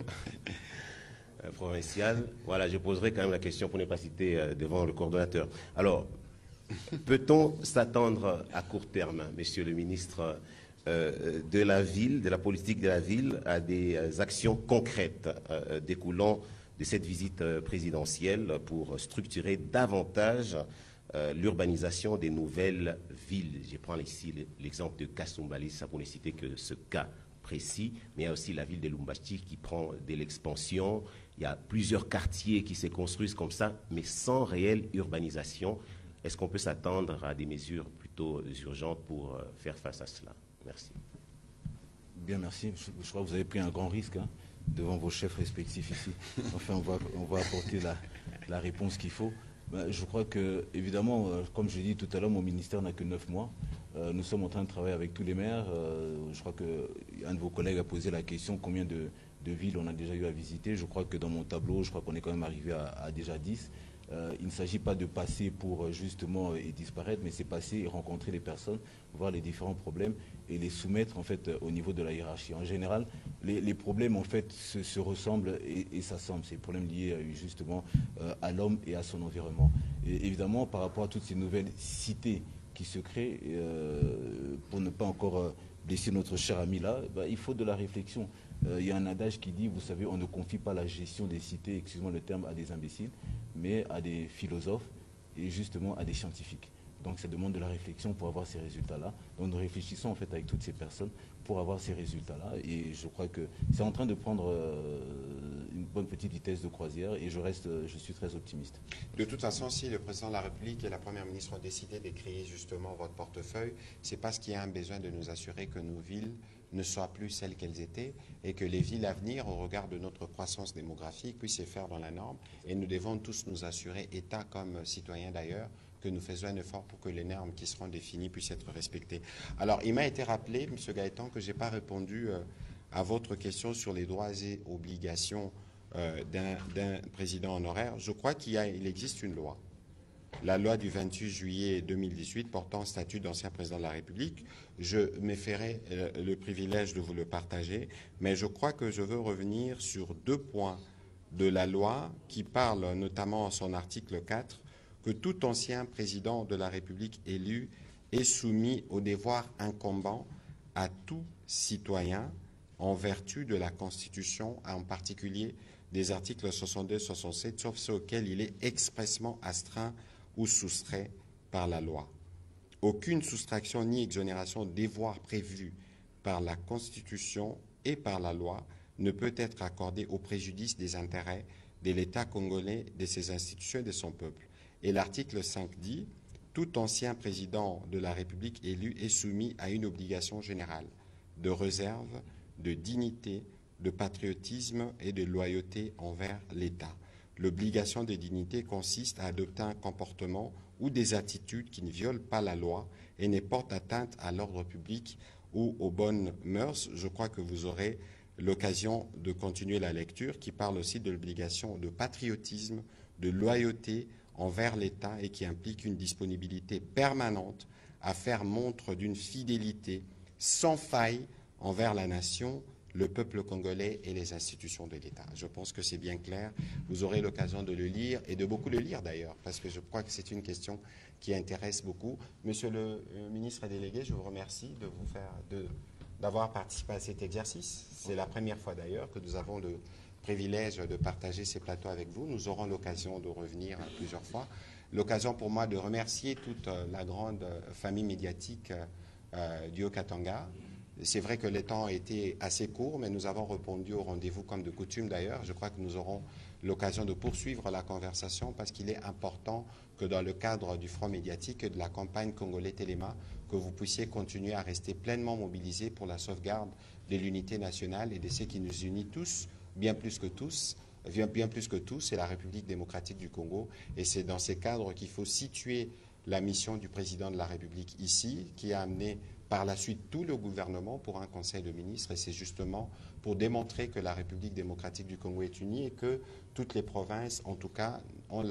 provincial. Voilà, je poserai quand même la question pour ne pas citer devant le coordonnateur. Alors, peut-on s'attendre à court terme, Monsieur le ministre, de la ville, de la politique de la ville, à des actions concrètes découlant de cette visite présidentielle pour structurer davantage l'urbanisation des nouvelles villes? Je prends ici l'exemple de Kasumbalesa, ça pour ne citer que ce cas précis, mais il y a aussi la ville de Lubumbashi qui prend de l'expansion. Il y a plusieurs quartiers qui se construisent comme ça, mais sans réelle urbanisation. Est-ce qu'on peut s'attendre à des mesures plutôt urgentes pour faire face à cela? Merci. Bien, merci. Je crois que vous avez pris un grand risque devant vos chefs respectifs ici. Enfin, on va apporter la réponse qu'il faut. Je crois que, évidemment, comme je l'ai dit tout à l'heure, mon ministère n'a que 9 mois. Nous sommes en train de travailler avec tous les maires. Je crois qu'un de vos collègues a posé la question combien de villes on a déjà eu à visiter. Je crois que dans mon tableau, je crois qu'on est quand même arrivé à déjà 10. Il ne s'agit pas de passer pour justement et disparaître, mais c'est passer et rencontrer les personnes, voir les différents problèmes et les soumettre en fait au niveau de la hiérarchie. En général, les problèmes en fait se ressemblent et s'assemblent. C'est des problèmes liés justement à l'homme et à son environnement. Et évidemment, par rapport à toutes ces nouvelles cités qui se créent, pour ne pas encore blesser notre cher ami là, il faut de la réflexion. Il y a un adage qui dit, vous savez, on ne confie pas la gestion des cités, excusez-moi le terme, à des imbéciles, mais à des philosophes et justement à des scientifiques. Donc ça demande de la réflexion pour avoir ces résultats-là. Donc nous réfléchissons en fait avec toutes ces personnes pour avoir ces résultats-là. Et je crois que c'est en train de prendre une bonne petite vitesse de croisière et je suis très optimiste. De toute façon, si le président de la République et la première ministre ont décidé d'écrire justement votre portefeuille, c'est parce qu'il y a un besoin de nous assurer que nos villes ne soient plus celles qu'elles étaient et que les villes à venir, au regard de notre croissance démographique, puissent se faire dans la norme. Et nous devons tous nous assurer, État comme citoyens d'ailleurs, que nous faisons un effort pour que les normes qui seront définies puissent être respectées. Alors, il m'a été rappelé, M. Gaëtan, que je n'ai pas répondu à votre question sur les droits et obligations d'un président honoraire. Je crois qu'il existe une loi. La loi du 28 juillet 2018 portant statut d'ancien président de la République. Je me ferai le privilège de vous le partager, mais je crois que je veux revenir sur 2 points de la loi qui parlent notamment en son article 4 que tout ancien président de la République élu est soumis aux devoirs incombants à tout citoyen en vertu de la Constitution, en particulier des articles 62-67, sauf ceux auxquels il est expressément astreint ou soustrait par la loi. Aucune soustraction ni exonération des devoirs prévus par la Constitution et par la loi ne peut être accordée au préjudice des intérêts de l'État congolais, de ses institutions et de son peuple. Et l'article 5 dit « Tout ancien président de la République élu est soumis à une obligation générale de réserve, de dignité, de patriotisme et de loyauté envers l'État. L'obligation de dignité consiste à adopter un comportement ou des attitudes qui ne violent pas la loi et ne portent atteinte à l'ordre public ou aux bonnes mœurs. » Je crois que vous aurez l'occasion de continuer la lecture qui parle aussi de l'obligation de patriotisme, de loyauté envers l'État et qui implique une disponibilité permanente à faire montre d'une fidélité sans faille envers la nation, le peuple congolais et les institutions de l'État. Je pense que c'est bien clair. Vous aurez l'occasion de le lire et de beaucoup le lire d'ailleurs, parce que je crois que c'est une question qui intéresse beaucoup. Monsieur le ministre délégué, je vous remercie d'avoir participé à cet exercice. C'est la première fois d'ailleurs que nous avons le privilège de partager ces plateaux avec vous. Nous aurons l'occasion de revenir plusieurs fois. L'occasion pour moi de remercier toute la grande famille médiatique du Haut-Katanga. C'est vrai que les temps ont été assez courts, mais nous avons répondu au rendez-vous comme de coutume d'ailleurs. Je crois que nous aurons l'occasion de poursuivre la conversation parce qu'il est important que dans le cadre du front médiatique et de la campagne Congolais Téléma, que vous puissiez continuer à rester pleinement mobilisés pour la sauvegarde de l'unité nationale et de ce qui nous unit tous, bien plus que tous, c'est la République démocratique du Congo. Et c'est dans ces cadres qu'il faut situer la mission du président de la République ici, qui a amené par la suite tout le gouvernement pour un conseil de ministres. Et c'est justement pour démontrer que la République démocratique du Congo est unie et que toutes les provinces, en tout cas, ont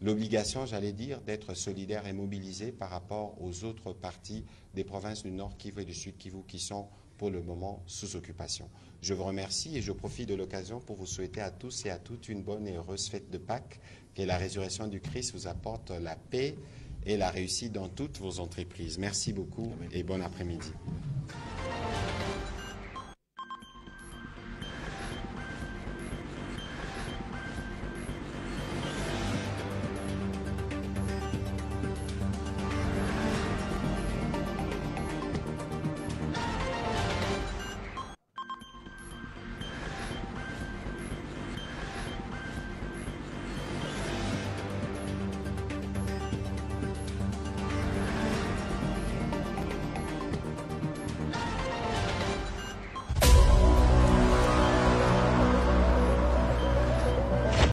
l'obligation, j'allais dire, d'être solidaires et mobilisées par rapport aux autres parties des provinces du Nord Kivu et du Sud Kivu qui sont pour le moment sous occupation. Je vous remercie et je profite de l'occasion pour vous souhaiter à tous et à toutes une bonne et heureuse fête de Pâques. Que la résurrection du Christ vous apporte la paix et la réussite dans toutes vos entreprises. Merci beaucoup et bon après-midi.